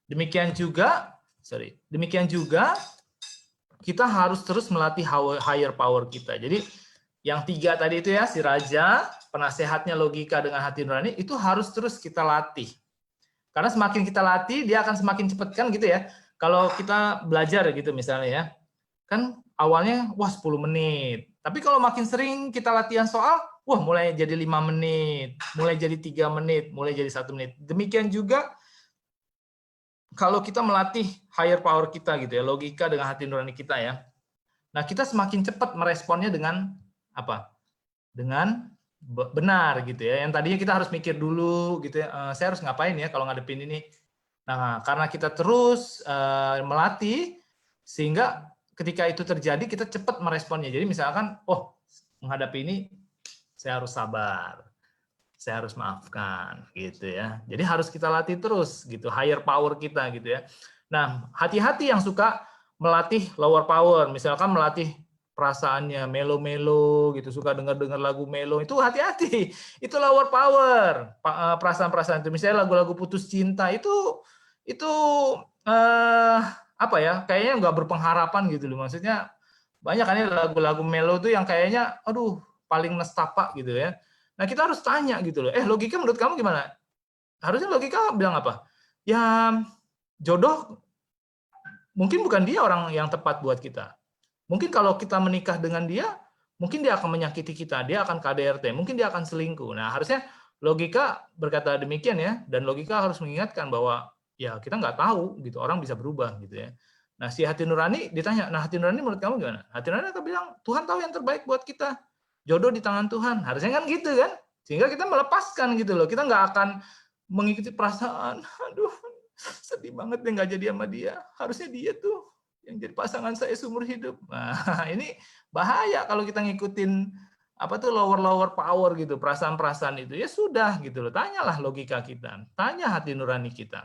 Demikian juga kita harus terus melatih higher power kita. Jadi yang 3 tadi itu ya, si raja, penasehatnya logika dengan hati nurani, itu harus terus kita latih. Karena semakin kita latih, dia akan semakin cepat kan gitu ya. Kalau kita belajar gitu misalnya ya, kan awalnya wah 10 menit. Tapi kalau makin sering kita latihan soal, wah mulai jadi 5 menit, mulai jadi 3 menit, mulai jadi 1 menit. Demikian juga kalau kita melatih higher power kita gitu ya, logika dengan hati nurani kita ya. Nah, kita semakin cepat meresponnya dengan apa? Dengan benar gitu ya. Yang tadinya kita harus mikir dulu gitu ya, saya harus ngapain ya kalau ngadepin ini. Nah, karena kita terus melatih sehingga ketika itu terjadi kita cepat meresponnya. Jadi misalkan, oh menghadapi ini saya harus sabar, saya harus maafkan gitu ya. Jadi harus kita latih terus gitu, higher power kita gitu ya. Nah, hati-hati yang suka melatih lower power, misalkan melatih perasaannya melo-melo gitu, suka dengar-dengar lagu melo, itu hati-hati. Itu lower power. Perasaan-perasaan itu misalnya lagu-lagu putus cinta itu apa ya, kayaknya nggak berpengharapan gitu loh. Maksudnya banyak kan ya lagu-lagu melo tuh yang kayaknya aduh paling nestapa gitu ya. Nah kita harus tanya gitu loh, logika menurut kamu gimana? Harusnya logika bilang apa? Ya jodoh mungkin bukan dia orang yang tepat buat kita. Mungkin kalau kita menikah dengan dia, mungkin dia akan menyakiti kita, dia akan KDRT, mungkin dia akan selingkuh. Nah harusnya logika berkata demikian ya, dan logika harus mengingatkan bahwa ya kita nggak tahu gitu, orang bisa berubah gitu ya. Nah si hati nurani ditanya, nah hati nurani menurut kamu gimana? Hati nurani akan bilang Tuhan tahu yang terbaik buat kita, jodoh di tangan Tuhan. Harusnya kan gitu kan, sehingga kita melepaskan gitu loh. Kita nggak akan mengikuti perasaan, aduh sedih banget deh nggak jadi sama dia. Harusnya dia tuh yang jadi pasangan saya seumur hidup. Nah ini bahaya kalau kita ngikutin apa tuh lower power gitu, perasaan-perasaan itu. Ya sudah gitu loh. Tanyalah logika kita, tanya hati nurani kita.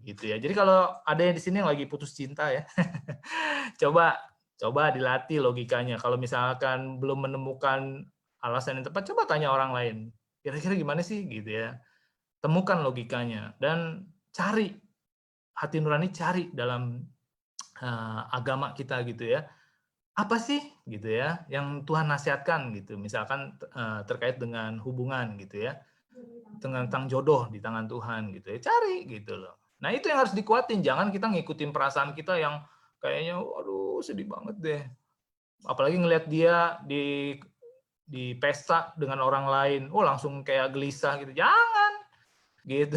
Gitu ya. Jadi kalau ada yang di sini yang lagi putus cinta ya, coba dilatih logikanya. Kalau misalkan belum menemukan alasan yang tepat, coba tanya orang lain. Kira-kira gimana sih gitu ya. Temukan logikanya dan cari hati nurani, cari dalam agama kita gitu ya. Apa sih gitu ya yang Tuhan nasihatkan gitu. Misalkan terkait dengan hubungan gitu ya. tentang jodoh di tangan Tuhan gitu ya, cari gitu loh. Nah itu yang harus dikuatin, jangan kita ngikutin perasaan kita yang kayaknya, waduh sedih banget deh. Apalagi ngelihat dia di pesta dengan orang lain, oh langsung kayak gelisah gitu, jangan gitu.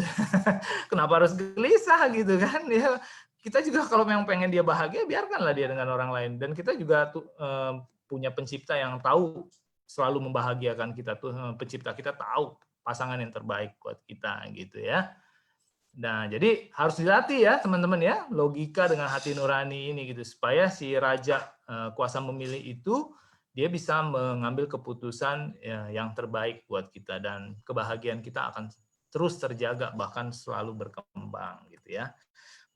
Kenapa harus gelisah gitu kan? Ya kita juga kalau memang pengen dia bahagia, biarkanlah dia dengan orang lain. Dan kita juga punya pencipta yang tahu selalu membahagiakan kita tuh, pencipta kita tahu pasangan yang terbaik buat kita gitu ya. Nah, jadi harus dilatih ya teman-teman ya, logika dengan hati nurani ini gitu supaya si raja kuasa memilih itu dia bisa mengambil keputusan ya, yang terbaik buat kita dan kebahagiaan kita akan terus terjaga bahkan selalu berkembang gitu ya.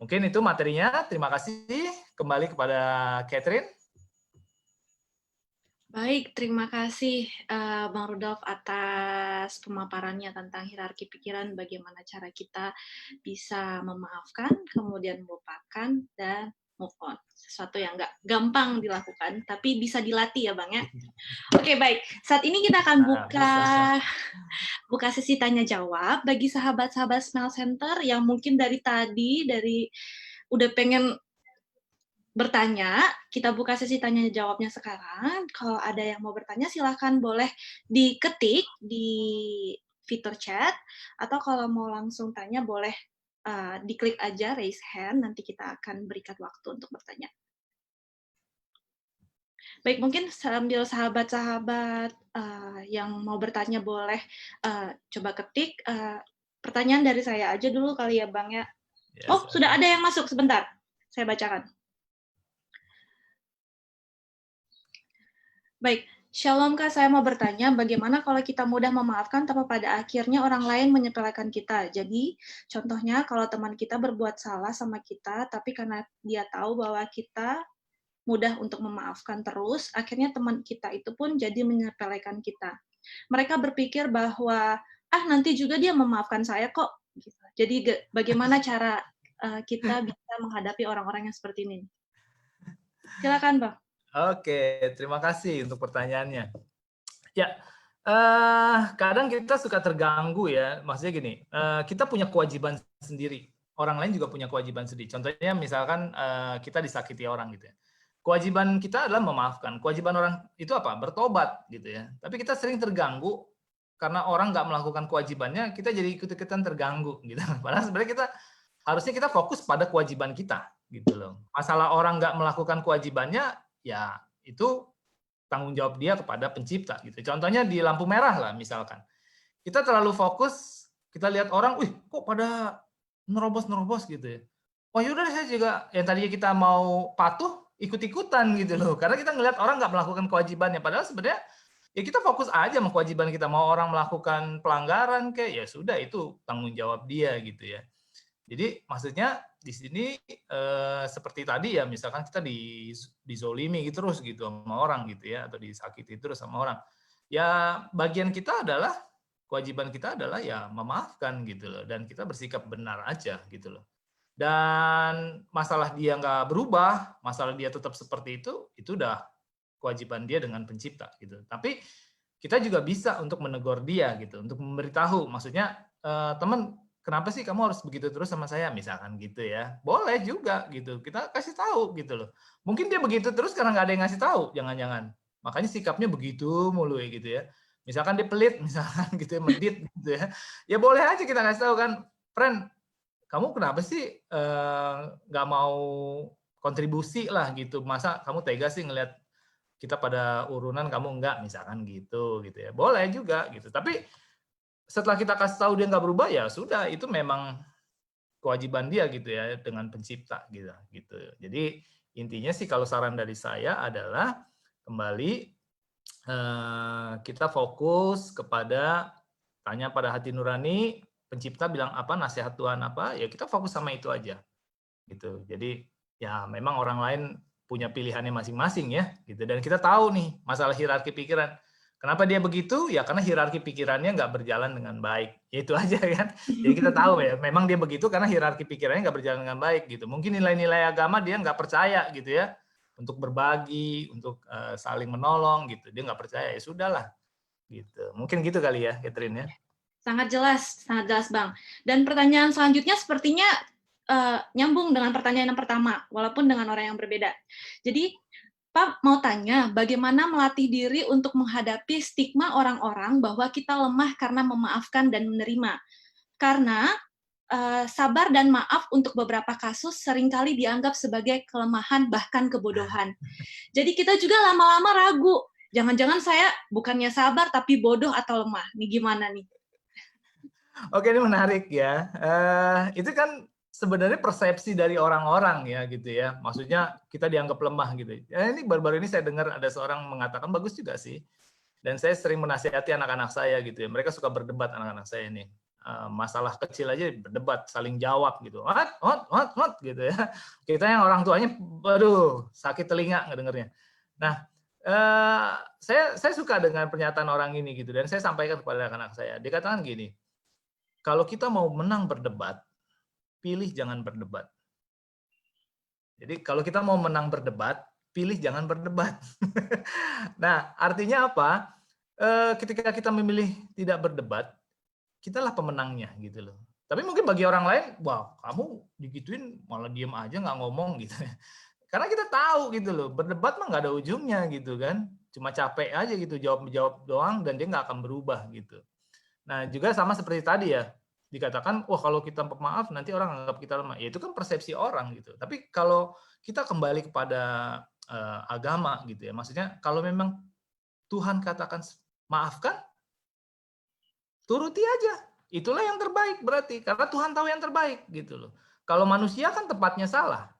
Mungkin itu materinya. Terima kasih. Kembali kepada Catherine. Baik, terima kasih Bang Rudolf atas pemaparannya tentang hierarki pikiran, bagaimana cara kita bisa memaafkan, kemudian melupakan, dan move on. Sesuatu yang nggak gampang dilakukan, tapi bisa dilatih ya Bang ya. Oke, baik. Saat ini kita akan buka sesi tanya-jawab bagi sahabat-sahabat Smile Center yang mungkin dari tadi, udah pengen bertanya, kita buka sesi tanya jawabnya sekarang. Kalau ada yang mau bertanya, silahkan boleh diketik di fitur chat, atau kalau mau langsung tanya, boleh diklik aja raise hand, nanti kita akan berikan waktu untuk bertanya. Baik, mungkin sambil sahabat-sahabat yang mau bertanya boleh coba ketik. Pertanyaan dari saya aja dulu kali ya, Bang ya. Oh, sudah ada yang masuk, sebentar. Saya bacakan. Baik, Shalom Kak, saya mau bertanya, bagaimana kalau kita mudah memaafkan tapi pada akhirnya orang lain menyepelekan kita? Jadi, contohnya kalau teman kita berbuat salah sama kita, tapi karena dia tahu bahwa kita mudah untuk memaafkan terus, akhirnya teman kita itu pun jadi menyepelekan kita. Mereka berpikir bahwa, nanti juga dia memaafkan saya kok. Jadi, bagaimana cara kita bisa menghadapi orang-orang yang seperti ini? Silakan, Bang. Oke, terima kasih untuk pertanyaannya. Ya, kadang kita suka terganggu ya. Maksudnya gini, kita punya kewajiban sendiri. Orang lain juga punya kewajiban sendiri. Contohnya misalkan kita disakiti orang gitu ya. Kewajiban kita adalah memaafkan. Kewajiban orang itu apa? Bertobat gitu ya. Tapi kita sering terganggu karena orang nggak melakukan kewajibannya, kita jadi ikut-ikutan terganggu gitu. Padahal sebenarnya harusnya kita fokus pada kewajiban kita gitu loh. Masalah orang nggak melakukan kewajibannya, ya itu tanggung jawab dia kepada pencipta gitu. Contohnya di lampu merah lah misalkan. Kita terlalu fokus, kita lihat orang, wih kok pada nerobos-nerobos gitu ya. Oh yaudah saya juga, yang tadinya kita mau patuh, ikut-ikutan gitu loh. Karena kita ngelihat orang nggak melakukan kewajibannya. Padahal sebenarnya ya kita fokus aja sama kewajiban kita. Mau orang melakukan pelanggaran kayak ya sudah itu tanggung jawab dia gitu ya. Jadi maksudnya di sini seperti tadi ya, misalkan kita dizolimi terus gitu sama orang gitu ya, atau disakiti terus sama orang. Ya bagian kita adalah, kewajiban kita adalah ya memaafkan gitu loh, dan kita bersikap benar aja gitu loh. Dan masalah dia nggak berubah, masalah dia tetap seperti itu udah kewajiban dia dengan pencipta gitu. Tapi kita juga bisa untuk menegur dia gitu, untuk memberitahu, maksudnya teman, kenapa sih kamu harus begitu terus sama saya, misalkan gitu ya. Boleh juga gitu, kita kasih tahu gitu loh. Mungkin dia begitu terus karena nggak ada yang ngasih tahu, jangan-jangan. Makanya sikapnya begitu mulu ya gitu ya. Misalkan dia pelit, misalkan gitu ya, medit gitu ya. Ya boleh aja kita kasih tahu kan, friend, kamu kenapa sih nggak mau kontribusi lah gitu. Masa kamu tega sih ngelihat kita pada urunan, kamu enggak, misalkan gitu ya. Boleh juga gitu. Tapi setelah kita kasih tahu dia nggak berubah, ya sudah, itu memang kewajiban dia gitu ya dengan pencipta gitu. Jadi intinya sih kalau saran dari saya adalah kembali kita fokus kepada tanya pada hati nurani, pencipta bilang apa, nasihat Tuhan apa, ya kita fokus sama itu aja gitu. Jadi ya memang orang lain punya pilihannya masing-masing ya gitu, dan kita tahu nih masalah hierarki pikiran. Kenapa dia begitu? Ya karena hierarki pikirannya nggak berjalan dengan baik. Ya itu aja kan. Jadi kita tahu ya, memang dia begitu karena hierarki pikirannya nggak berjalan dengan baik gitu. Mungkin nilai-nilai agama dia nggak percaya gitu ya, untuk berbagi, untuk saling menolong gitu. Dia nggak percaya, ya sudahlah gitu. Mungkin gitu kali ya, Catherine ya. Sangat jelas Bang. Dan pertanyaan selanjutnya sepertinya nyambung dengan pertanyaan yang pertama, walaupun dengan orang yang berbeda. Jadi, Pak mau tanya, bagaimana melatih diri untuk menghadapi stigma orang-orang bahwa kita lemah karena memaafkan dan menerima? Karena sabar dan maaf untuk beberapa kasus seringkali dianggap sebagai kelemahan bahkan kebodohan. Jadi kita juga lama-lama ragu, jangan-jangan saya bukannya sabar tapi bodoh atau lemah. Nih gimana nih? Oke, ini menarik ya. Itu kan sebenarnya persepsi dari orang-orang ya gitu ya. Maksudnya kita dianggap lemah gitu. Ini baru-baru ini saya dengar ada seorang mengatakan bagus juga sih. Dan saya sering menasihati anak-anak saya gitu ya. Mereka suka berdebat anak-anak saya ini. Masalah kecil aja berdebat, saling jawab gitu. What gitu ya. Kita yang orang tuanya, waduh, sakit telinga ngedengernya. Nah, saya suka dengan pernyataan orang ini gitu. Dan saya sampaikan kepada anak-anak saya. Dia katakan gini, kalau kita mau menang berdebat, pilih jangan berdebat. Jadi kalau kita mau menang berdebat, pilih jangan berdebat. Nah, artinya apa? Ketika kita memilih tidak berdebat, kitalah pemenangnya gitu loh. Tapi mungkin bagi orang lain, wah kamu digituin malah diem aja nggak ngomong gitu. Karena kita tahu gitu loh, berdebat mah nggak ada ujungnya gitu kan. Cuma capek aja gitu, jawab doang dan dia nggak akan berubah gitu. Nah, juga sama seperti tadi ya, dikatakan, wah kalau kita pemaaf nanti orang anggap kita lemah. Ya itu kan persepsi orang gitu. Tapi kalau kita kembali kepada agama gitu ya, maksudnya kalau memang Tuhan katakan maafkan, turuti aja. Itulah yang terbaik berarti, karena Tuhan tahu yang terbaik gitu loh. Kalau manusia kan tepatnya salah.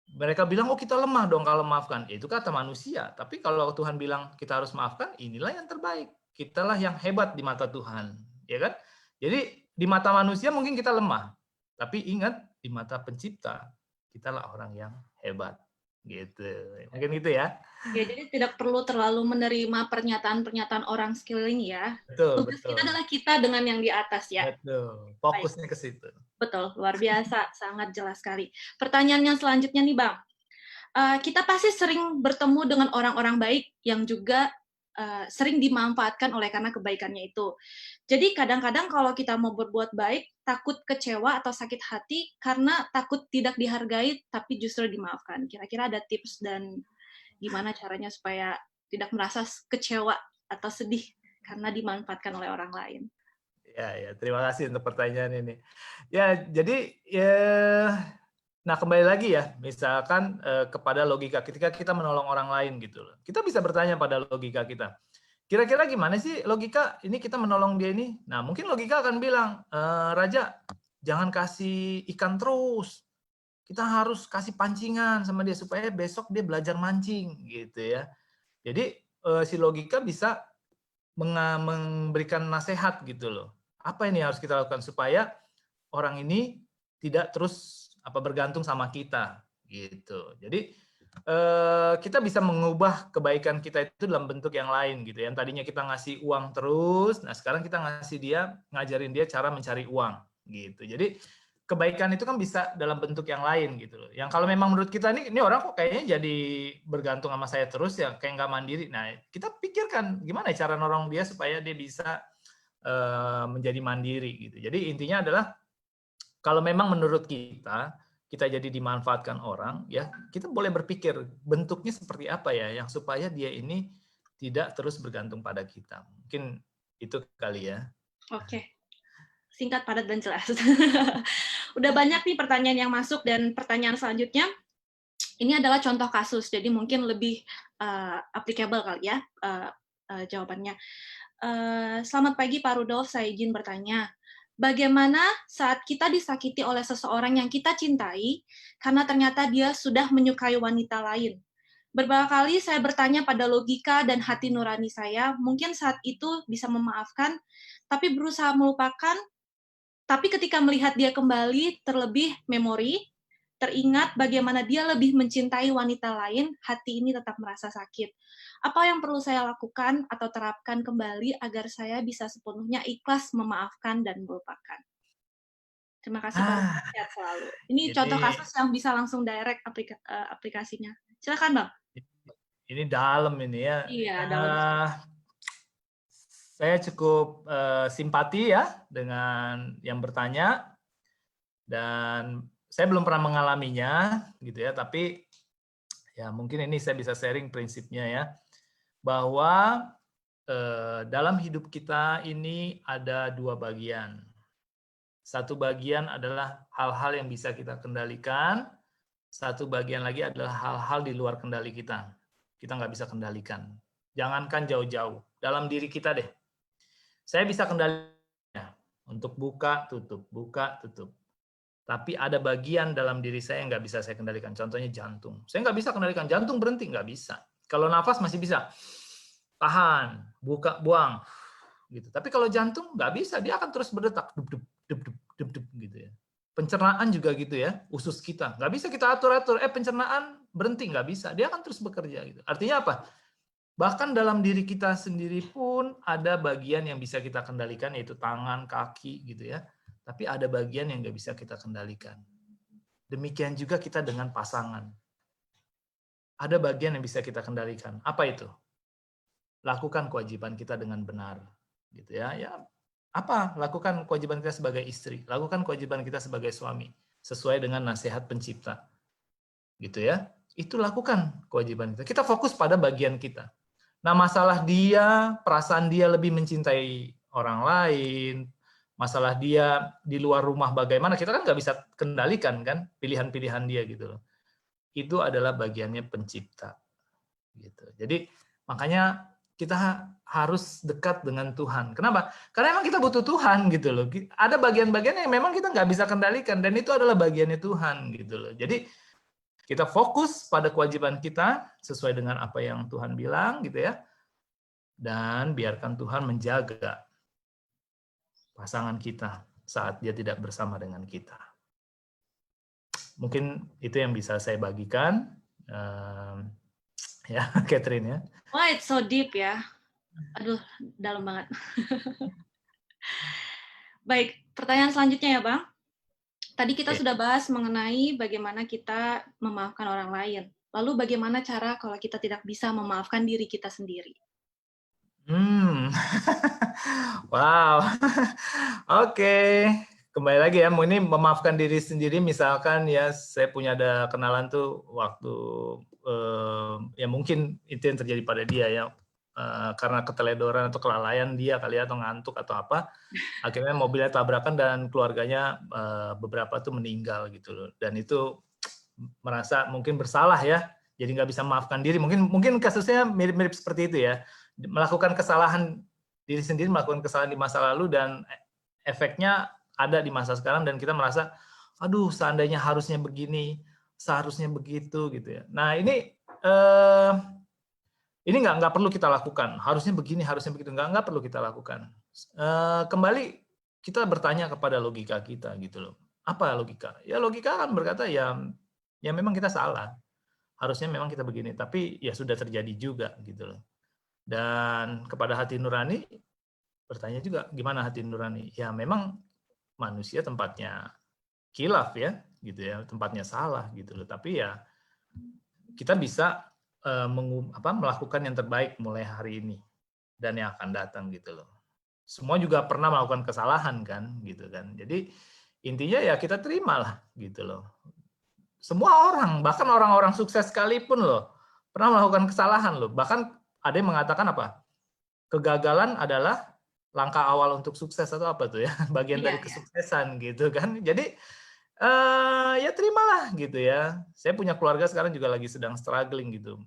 Mereka bilang, oh kita lemah dong kalau maafkan. Itu kata manusia. Tapi kalau Tuhan bilang kita harus maafkan, inilah yang terbaik. Kitalah yang hebat di mata Tuhan, ya kan? Jadi di mata manusia mungkin kita lemah, tapi ingat di mata Pencipta kitalah orang yang hebat, gitu. Mungkin gitu ya. Ya, jadi tidak perlu terlalu menerima pernyataan-pernyataan orang sekeliling ya. Betul, Tugas betul. kita adalah kita dengan yang di atas ya. Betul. Fokusnya ke situ. Betul, luar biasa, sangat jelas sekali. Pertanyaan yang selanjutnya nih Bang, kita pasti sering bertemu dengan orang-orang baik yang juga sering dimanfaatkan oleh karena kebaikannya itu. Jadi kadang-kadang kalau kita mau berbuat baik, takut kecewa atau sakit hati karena takut tidak dihargai tapi justru dimaafkan. Kira-kira ada tips dan gimana caranya supaya tidak merasa kecewa atau sedih karena dimanfaatkan oleh orang lain? Ya, terima kasih untuk pertanyaan ini. Ya, jadi nah kembali lagi ya, misalkan kepada logika ketika kita menolong orang lain gitu loh. Kita bisa bertanya pada logika kita. Kira-kira gimana sih logika ini kita menolong dia ini? Nah, mungkin logika akan bilang, Raja, jangan kasih ikan terus. Kita harus kasih pancingan sama dia supaya besok dia belajar mancing gitu ya. Jadi si logika bisa memberikan nasihat gitu loh. Apa ini harus kita lakukan supaya orang ini tidak terus bergantung sama kita gitu. Jadi kita bisa mengubah kebaikan kita itu dalam bentuk yang lain gitu. Yang tadinya kita ngasih uang terus, nah sekarang kita ngajarin dia cara mencari uang gitu. Jadi kebaikan itu kan bisa dalam bentuk yang lain gitu loh. Yang kalau memang menurut kita ini orang kok kayaknya jadi bergantung sama saya terus ya, kayak nggak mandiri. Nah kita pikirkan gimana cara nolong dia supaya dia bisa menjadi mandiri gitu. Jadi intinya adalah kalau memang menurut kita jadi dimanfaatkan orang, ya kita boleh berpikir bentuknya seperti apa ya, yang supaya dia ini tidak terus bergantung pada kita. Mungkin itu kali ya. Oke, singkat, padat, dan jelas. Udah banyak nih pertanyaan yang masuk, dan pertanyaan selanjutnya, ini adalah contoh kasus, jadi mungkin lebih applicable kali ya jawabannya. Selamat pagi Pak Rudolf, saya izin bertanya. Bagaimana saat kita disakiti oleh seseorang yang kita cintai karena ternyata dia sudah menyukai wanita lain? Beberapa kali saya bertanya pada logika dan hati nurani saya, mungkin saat itu bisa memaafkan, tapi berusaha melupakan, tapi ketika melihat dia kembali, terlebih memori, teringat bagaimana dia lebih mencintai wanita lain, hati ini tetap merasa sakit. Apa yang perlu saya lakukan atau terapkan kembali agar saya bisa sepenuhnya ikhlas memaafkan dan melupakan? Terima kasih Pak, sehat selalu. Ini contoh kasus yang bisa langsung direct aplikasinya. Silakan Bang. Ini dalam ini ya. Iya, dalam. Saya cukup simpati ya dengan yang bertanya, dan saya belum pernah mengalaminya gitu ya, tapi ya mungkin ini saya bisa sharing prinsipnya ya, bahwa dalam hidup kita ini ada dua bagian. Satu bagian adalah hal-hal yang bisa kita kendalikan, satu bagian lagi adalah hal-hal di luar kendali kita. Kita nggak bisa kendalikan. Jangankan jauh-jauh, dalam diri kita deh. Saya bisa kendalikan untuk buka, tutup. Tapi ada bagian dalam diri saya yang nggak bisa saya kendalikan. Contohnya jantung. Saya nggak bisa kendalikan. Jantung berhenti, nggak bisa. Kalau nafas masih bisa. Tahan, buka, buang. Gitu. Tapi kalau jantung nggak bisa. Dia akan terus berdetak. Dup, gitu ya. Pencernaan juga gitu ya. Usus kita. Nggak bisa kita atur-atur. Pencernaan berhenti. Nggak bisa. Dia akan terus bekerja. Gitu. Artinya apa? Bahkan dalam diri kita sendiri pun ada bagian yang bisa kita kendalikan, yaitu tangan, kaki, gitu ya. Tapi ada bagian yang nggak bisa kita kendalikan. Demikian juga kita dengan pasangan. Ada bagian yang bisa kita kendalikan. Apa itu? Lakukan kewajiban kita dengan benar, gitu ya. Ya, apa? Lakukan kewajiban kita sebagai istri. Lakukan kewajiban kita sebagai suami, sesuai dengan nasihat pencipta, gitu ya. Itu lakukan kewajiban kita. Kita fokus pada bagian kita. Nah, masalah dia, perasaan dia lebih mencintai orang lain, masalah dia di luar rumah bagaimana, kita kan nggak bisa kendalikan kan pilihan-pilihan dia gitu loh. Itu adalah bagiannya pencipta. Gitu. Jadi makanya kita harus dekat dengan Tuhan. Kenapa? Karena memang kita butuh Tuhan gitu loh. Ada bagian-bagian yang memang kita nggak bisa kendalikan, dan itu adalah bagiannya Tuhan gitu loh. Jadi kita fokus pada kewajiban kita sesuai dengan apa yang Tuhan bilang gitu ya. Dan biarkan Tuhan menjaga pasangan kita saat dia tidak bersama dengan kita. Mungkin itu yang bisa saya bagikan. Ya, Catherine ya. Wah, it's so deep ya. Aduh, dalam banget. Baik, pertanyaan selanjutnya ya, Bang. Tadi kita sudah bahas mengenai bagaimana kita memaafkan orang lain. Lalu bagaimana cara kalau kita tidak bisa memaafkan diri kita sendiri? Wow. Oke. Kembali lagi ya, ini memaafkan diri sendiri. Misalkan ya, saya punya ada kenalan tuh waktu ya mungkin itu yang terjadi pada dia ya, karena keteledoran atau kelalaian dia kali ya, atau ngantuk atau apa, akhirnya mobilnya tabrakan dan keluarganya beberapa tuh meninggal gitu loh. Dan itu merasa mungkin bersalah ya, jadi nggak bisa memaafkan diri. Mungkin kasusnya mirip-mirip seperti itu ya, melakukan kesalahan diri sendiri, melakukan kesalahan di masa lalu, dan efeknya ada di masa sekarang, dan kita merasa, aduh seandainya harusnya begini, seharusnya begitu gitu ya. Nah ini nggak perlu kita lakukan. Harusnya begini, harusnya begitu, nggak perlu kita lakukan. Kembali kita bertanya kepada logika kita gitu loh. Apa logika? Ya logika kan berkata ya memang kita salah. Harusnya memang kita begini, tapi ya sudah terjadi juga gitu loh. Dan kepada hati nurani bertanya juga, gimana hati nurani? Ya memang manusia tempatnya khilaf ya, gitu ya, tempatnya salah gitu loh. Tapi ya kita bisa melakukan yang terbaik mulai hari ini dan yang akan datang gitu loh. Semua juga pernah melakukan kesalahan kan, gitu kan. Jadi intinya ya kita terimalah gitu loh. Semua orang, bahkan orang-orang sukses sekalipun loh, pernah melakukan kesalahan loh. Bahkan ada yang mengatakan apa? Kegagalan adalah langkah awal untuk sukses atau apa tuh ya, bagian dari kesuksesan gitu kan. Jadi ya terimalah gitu ya. Saya punya keluarga sekarang juga lagi sedang struggling gitu,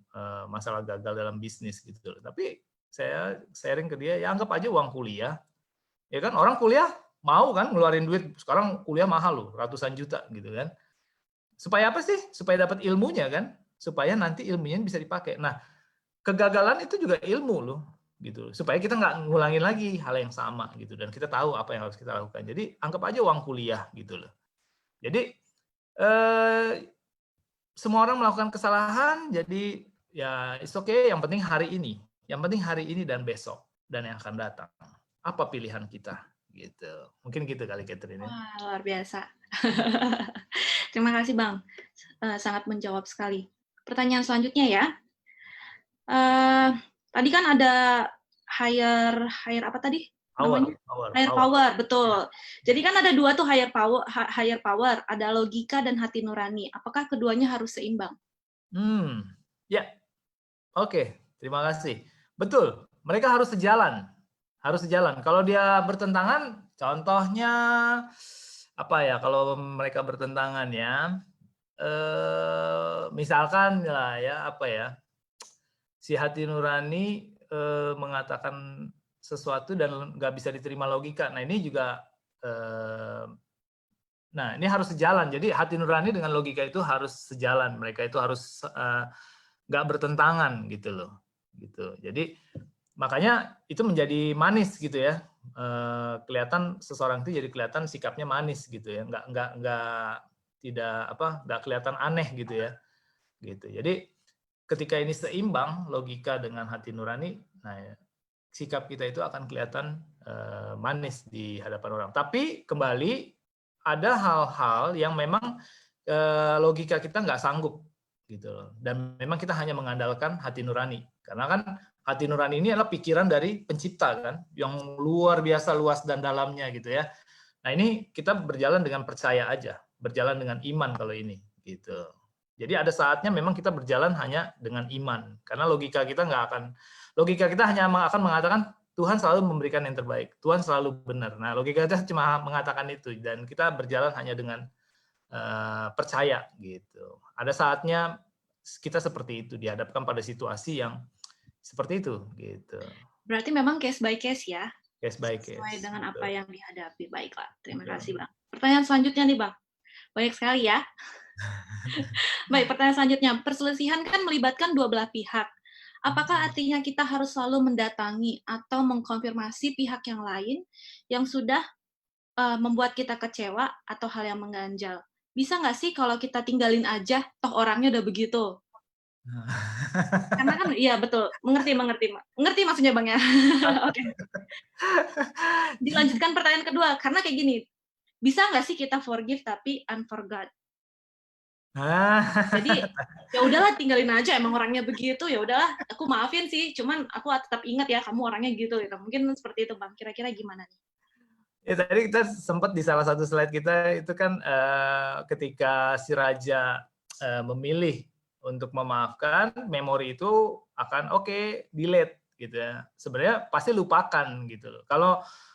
masalah gagal dalam bisnis gitu. Tapi saya sharing ke dia, ya anggap aja uang kuliah. Ya kan orang kuliah mau kan ngeluarin duit, sekarang kuliah mahal loh, ratusan juta gitu kan. Supaya apa sih? Supaya dapat ilmunya kan, supaya nanti ilmunya bisa dipakai. Nah, kegagalan itu juga ilmu loh, gitu. Supaya kita nggak ngulangin lagi hal yang sama gitu, dan kita tahu apa yang harus kita lakukan. Jadi anggap aja uang kuliah gitu loh. Jadi semua orang melakukan kesalahan, jadi ya it's okay, yang penting hari ini. Yang penting hari ini dan besok dan yang akan datang. Apa pilihan kita? Gitu. Mungkin gitu kali Catherine. Wah, luar biasa. Terima kasih Bang. Sangat menjawab sekali. Pertanyaan selanjutnya ya. Tadi kan ada higher apa tadi namanya? Higher Power. power, betul. Jadi kan ada dua tuh higher power, ada logika dan hati nurani. Apakah keduanya harus seimbang? Ya, oke, terima kasih. Betul, mereka harus sejalan. Harus sejalan. Kalau dia bertentangan, contohnya apa ya? Kalau mereka bertentangan ya, misalkan lah ya apa ya? Si hati nurani mengatakan sesuatu dan nggak bisa diterima logika. Nah ini juga, nah ini harus sejalan. Jadi hati nurani dengan logika itu harus sejalan. Mereka itu harus nggak bertentangan gitu loh. Gitu. Jadi makanya itu menjadi manis gitu ya. Kelihatan seseorang itu jadi kelihatan sikapnya manis gitu ya. Nggak kelihatan aneh gitu ya. Gitu. Jadi ketika ini seimbang logika dengan hati nurani, nah ya, sikap kita itu akan kelihatan manis di hadapan orang. Tapi kembali ada hal-hal yang memang logika kita nggak sanggup gitu loh. Dan memang kita hanya mengandalkan hati nurani. Karena kan hati nurani ini adalah pikiran dari pencipta kan, yang luar biasa luas dan dalamnya gitu ya. Nah ini kita berjalan dengan percaya aja, berjalan dengan iman kalau ini gitu. Jadi ada saatnya memang kita berjalan hanya dengan iman, karena logika kita hanya akan mengatakan Tuhan selalu memberikan yang terbaik, Tuhan selalu benar. Nah logika kita cuma mengatakan itu, dan kita berjalan hanya dengan percaya gitu. Ada saatnya kita seperti itu, dihadapkan pada situasi yang seperti itu gitu. Berarti memang case by case ya? Case by case. Sesuai dengan apa yang dihadapi. Baiklah, terima kasih Bang. Pertanyaan selanjutnya nih Bang. Banyak sekali ya. Baik, pertanyaan selanjutnya. Perselisihan kan melibatkan dua belah pihak. Apakah artinya kita harus selalu mendatangi atau mengkonfirmasi pihak yang lain yang sudah membuat kita kecewa atau hal yang mengganjal? Bisa nggak sih kalau kita tinggalin aja, toh orangnya udah begitu? Karena kan, iya betul, mengerti maksudnya Bang ya. Oke. Dilanjutkan pertanyaan kedua, karena kayak gini, bisa nggak sih kita forgive tapi unforgot? Jadi ya udahlah tinggalin aja, emang orangnya begitu, ya udahlah aku maafin sih, cuman aku tetap ingat ya kamu orangnya gitu. Mungkin seperti itu Bang. Kira-kira gimana nih? Ya tadi kita sempat di salah satu slide kita itu kan ketika si raja memilih untuk memaafkan, memori itu akan delete gitu ya. Sebenarnya pasti lupakan gitu loh.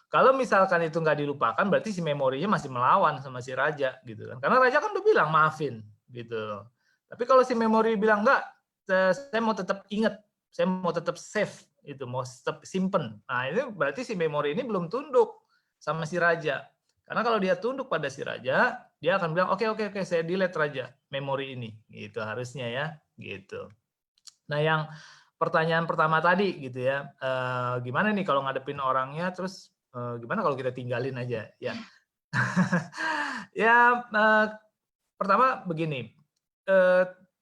Kalau misalkan itu nggak dilupakan, berarti si memorinya masih melawan sama si raja gitu kan. Karena raja kan udah bilang maafin gitu loh. Tapi kalau si memori bilang enggak, saya mau tetap ingat, saya mau tetap save itu, mau tetap simpen. Nah ini berarti si memori ini belum tunduk sama si raja. Karena kalau dia tunduk pada si raja, dia akan bilang oke, saya delete raja memori ini. Gitu harusnya ya, gitu. Nah, yang pertanyaan pertama tadi gitu ya, gimana nih kalau ngadepin orangnya, terus gimana kalau kita tinggalin aja ya? Ya, pertama begini,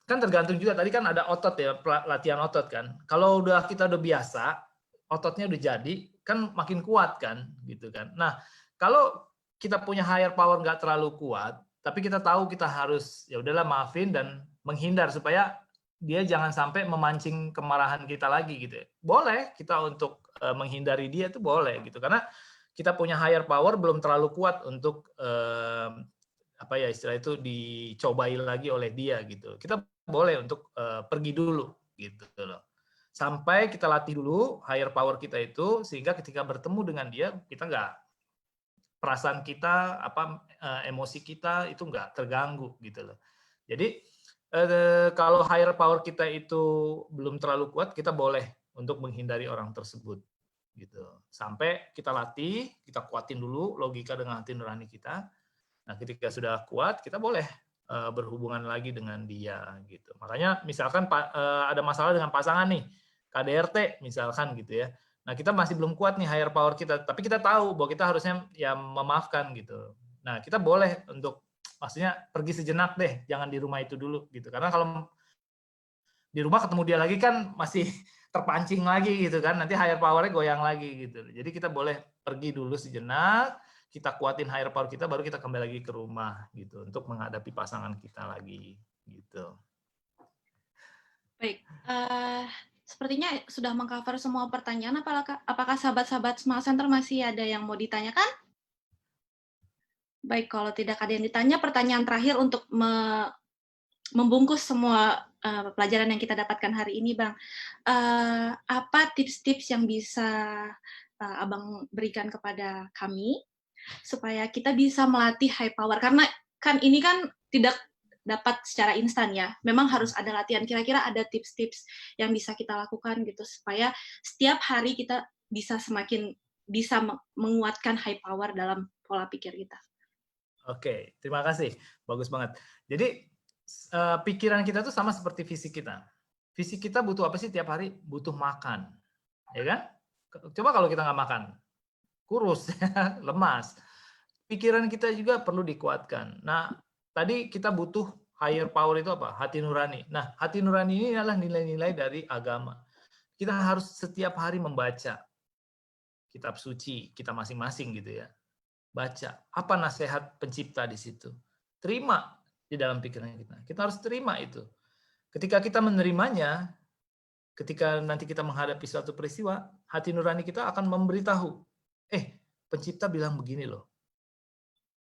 kan tergantung juga, tadi kan ada otot ya, latihan otot kan. Kalau kita udah biasa, ototnya udah jadi, kan makin kuat kan, gitu kan. Nah, kalau kita punya higher power nggak terlalu kuat, tapi kita tahu kita harus ya udahlah maafin dan menghindar supaya dia jangan sampai memancing kemarahan kita lagi gitu. Boleh kita untuk menghindari dia itu boleh gitu, karena kita punya higher power belum terlalu kuat untuk apa ya istilah itu dicobai lagi oleh dia gitu. Kita boleh untuk pergi dulu gitu loh. Sampai kita latih dulu higher power kita itu, sehingga ketika bertemu dengan dia kita perasaan kita emosi kita itu nggak terganggu gitu loh. Jadi kalau higher power kita itu belum terlalu kuat, kita boleh untuk menghindari orang tersebut gitu. Sampai kita latih, kita kuatin dulu logika dengan hati nurani kita. Nah, ketika sudah kuat, kita boleh berhubungan lagi dengan dia gitu. Makanya misalkan ada masalah dengan pasangan nih, KDRT misalkan gitu ya. Nah, kita masih belum kuat nih higher power kita, tapi kita tahu bahwa kita harusnya ya memaafkan gitu. Nah, kita boleh untuk maksudnya pergi sejenak deh, jangan di rumah itu dulu gitu. Karena kalau di rumah ketemu dia lagi kan masih terpancing lagi gitu kan, nanti higher power-nya goyang lagi gitu. Jadi kita boleh pergi dulu sejenak, kita kuatin higher power kita, baru kita kembali lagi ke rumah gitu untuk menghadapi pasangan kita lagi gitu. Baik, sepertinya sudah mengcover semua pertanyaan. Apakah sahabat-sahabat Smile Center masih ada yang mau ditanyakan? Baik, kalau tidak ada yang ditanya, pertanyaan terakhir untuk membungkus semua pelajaran yang kita dapatkan hari ini, Bang. Apa tips-tips yang bisa Abang berikan kepada kami supaya kita bisa melatih high power? Karena kan ini kan tidak dapat secara instan ya. Memang harus ada latihan. Kira-kira ada tips-tips yang bisa kita lakukan gitu supaya setiap hari kita bisa semakin bisa menguatkan high power dalam pola pikir kita. Oke, terima kasih. Bagus banget. Jadi pikiran kita tuh sama seperti fisik kita. Fisik kita butuh apa sih tiap hari? Butuh makan, ya kan? Coba kalau kita nggak makan, kurus, lemas. Pikiran kita juga perlu dikuatkan. Nah, tadi kita butuh higher power itu apa? Hati nurani. Nah, hati nurani ini adalah nilai-nilai dari agama. Kita harus setiap hari membaca kitab suci kita masing-masing gitu ya. Baca apa nasihat pencipta di situ. Terima di dalam pikiran kita. Kita harus terima itu. Ketika kita menerimanya, ketika nanti kita menghadapi suatu peristiwa, hati nurani kita akan memberitahu, pencipta bilang begini loh.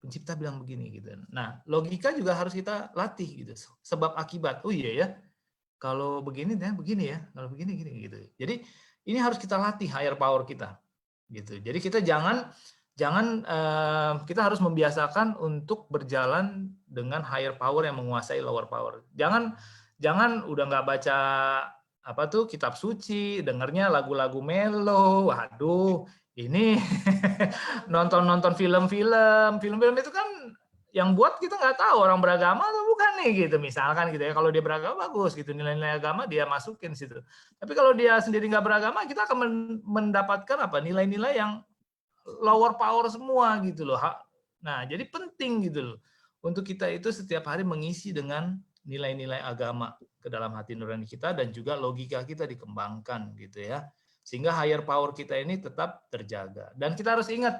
Pencipta bilang begini gitu. Nah, logika juga harus kita latih gitu. Sebab akibat. Oh iya ya. Kalau begini ya begini ya. Kalau begini gini gitu. Jadi ini harus kita latih higher power kita. Gitu. Jadi kita jangan kita harus membiasakan untuk berjalan dengan higher power yang menguasai lower power. Jangan udah nggak baca apa tuh kitab suci, dengarnya lagu-lagu melo. Waduh, ini nonton film-film itu kan yang buat kita nggak tahu orang beragama atau bukan nih gitu, misalkan gitu ya. Kalau dia beragama bagus gitu, nilai-nilai agama dia masukin situ. Tapi kalau dia sendiri nggak beragama, kita akan mendapatkan apa nilai-nilai yang lower power semua gitu loh. Nah, jadi penting gitu loh untuk kita itu setiap hari mengisi dengan nilai-nilai agama ke dalam hati nurani kita dan juga logika kita dikembangkan gitu ya. Sehingga higher power kita ini tetap terjaga. Dan kita harus ingat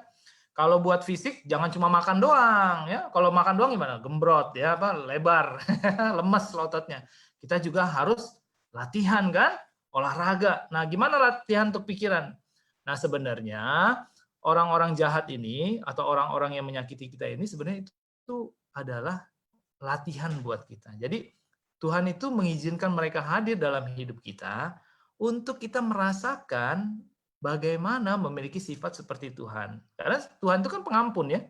kalau buat fisik jangan cuma makan doang ya. Kalau makan doang gimana? Gembrot ya, lebar, lemes ototnya. Kita juga harus latihan kan, olahraga. Nah, gimana latihan untuk pikiran? Nah, sebenarnya orang-orang jahat ini atau orang-orang yang menyakiti kita ini sebenarnya itu adalah latihan buat kita. Jadi Tuhan itu mengizinkan mereka hadir dalam hidup kita untuk kita merasakan bagaimana memiliki sifat seperti Tuhan. Karena Tuhan itu kan pengampun ya.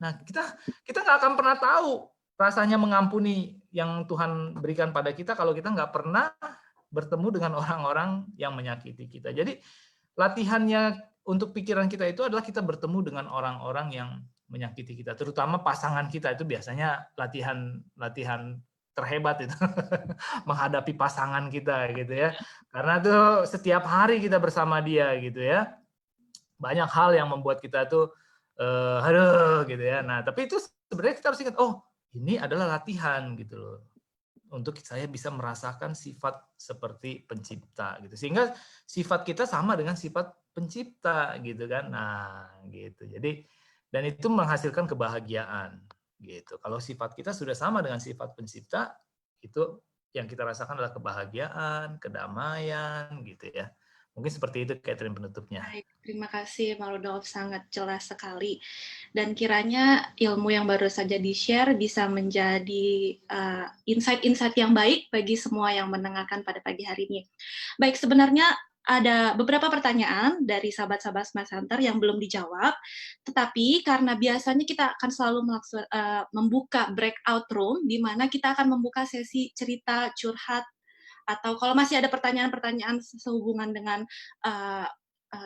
Nah, kita nggak akan pernah tahu rasanya mengampuni yang Tuhan berikan pada kita kalau kita nggak pernah bertemu dengan orang-orang yang menyakiti kita. Jadi latihannya untuk pikiran kita itu adalah kita bertemu dengan orang-orang yang menyakiti kita, terutama pasangan kita. Itu biasanya latihan terhebat itu menghadapi pasangan kita gitu ya, karena tuh setiap hari kita bersama dia gitu ya, banyak hal yang membuat kita tuh aduh gitu ya. Nah, tapi itu sebenarnya kita harus ingat, oh ini adalah latihan gitu loh, untuk saya bisa merasakan sifat seperti pencipta gitu, sehingga sifat kita sama dengan sifat pencipta gitu kan. Nah gitu, jadi dan itu menghasilkan kebahagiaan gitu. Kalau sifat kita sudah sama dengan sifat pencipta, itu yang kita rasakan adalah kebahagiaan, kedamaian gitu ya. Mungkin seperti itu Catherine penutupnya. Baik, terima kasih Pak Rudolf, sangat jelas sekali. Dan kiranya ilmu yang baru saja di-share bisa menjadi insight-insight yang baik bagi semua yang mendengarkan pada pagi hari ini. Baik, sebenarnya ada beberapa pertanyaan dari sahabat-sahabat Smile Center yang belum dijawab, tetapi karena biasanya kita akan selalu membuka breakout room, di mana kita akan membuka sesi cerita, curhat, atau kalau masih ada pertanyaan-pertanyaan sehubungan dengan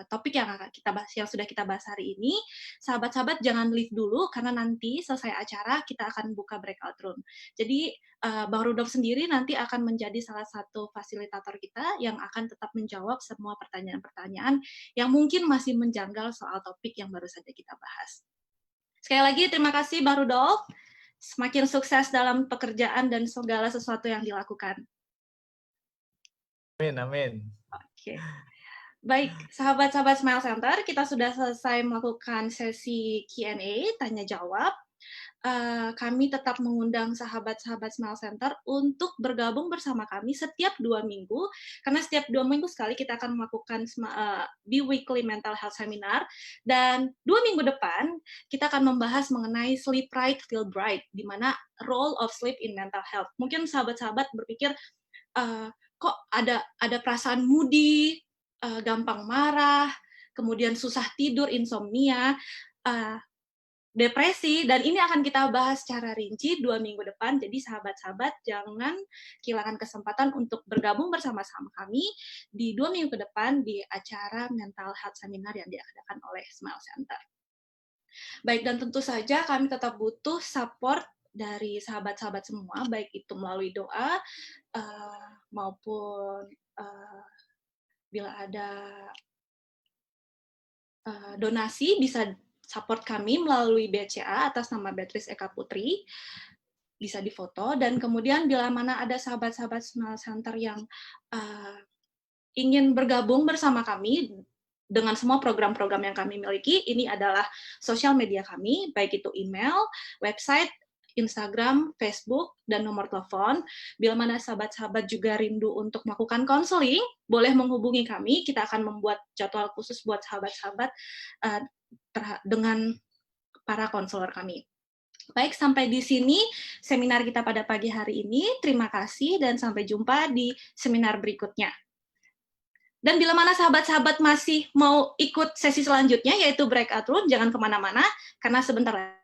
topik yang kita bahas, yang sudah kita bahas hari ini, sahabat-sahabat jangan leave dulu karena nanti selesai acara kita akan buka breakout room. Jadi Bang Rudolf sendiri nanti akan menjadi salah satu fasilitator kita yang akan tetap menjawab semua pertanyaan-pertanyaan yang mungkin masih menjanggal soal topik yang baru saja kita bahas. Sekali lagi terima kasih Bang Rudolf. Semakin sukses dalam pekerjaan dan segala sesuatu yang dilakukan. Amin, amin. Oke. Baik, sahabat-sahabat Smile Center, kita sudah selesai melakukan sesi Q&A, tanya jawab. kami tetap mengundang sahabat-sahabat Smile Center untuk bergabung bersama kami setiap 2 minggu, karena setiap 2 minggu sekali kita akan melakukan bi-weekly mental health seminar, dan 2 minggu depan kita akan membahas mengenai sleep right, feel bright, di mana role of sleep in mental health. Mungkin sahabat-sahabat berpikir, kok ada perasaan moody, gampang marah, kemudian susah tidur, insomnia, depresi, dan ini akan kita bahas secara rinci 2 minggu depan. Jadi sahabat-sahabat jangan kehilangan kesempatan untuk bergabung bersama-sama kami di 2 minggu ke depan di acara mental health seminar yang diadakan oleh Smile Center. Baik, dan tentu saja kami tetap butuh support dari sahabat-sahabat semua, baik itu melalui doa maupun bila ada donasi bisa support kami melalui BCA atas nama Beatrice Eka Putri, bisa difoto, dan kemudian bila mana ada sahabat-sahabat Smile Center yang ingin bergabung bersama kami dengan semua program-program yang kami miliki, ini adalah sosial media kami, baik itu email, website, Instagram, Facebook, dan nomor telepon. Bila mana sahabat-sahabat juga rindu untuk melakukan konseling, boleh menghubungi kami, kita akan membuat jadwal khusus buat sahabat-sahabat dengan para konselor kami. Baik, sampai di sini seminar kita pada pagi hari ini. Terima kasih dan sampai jumpa di seminar berikutnya. Dan bila mana sahabat-sahabat masih mau ikut sesi selanjutnya, yaitu breakout room, jangan kemana-mana, karena sebentar lagi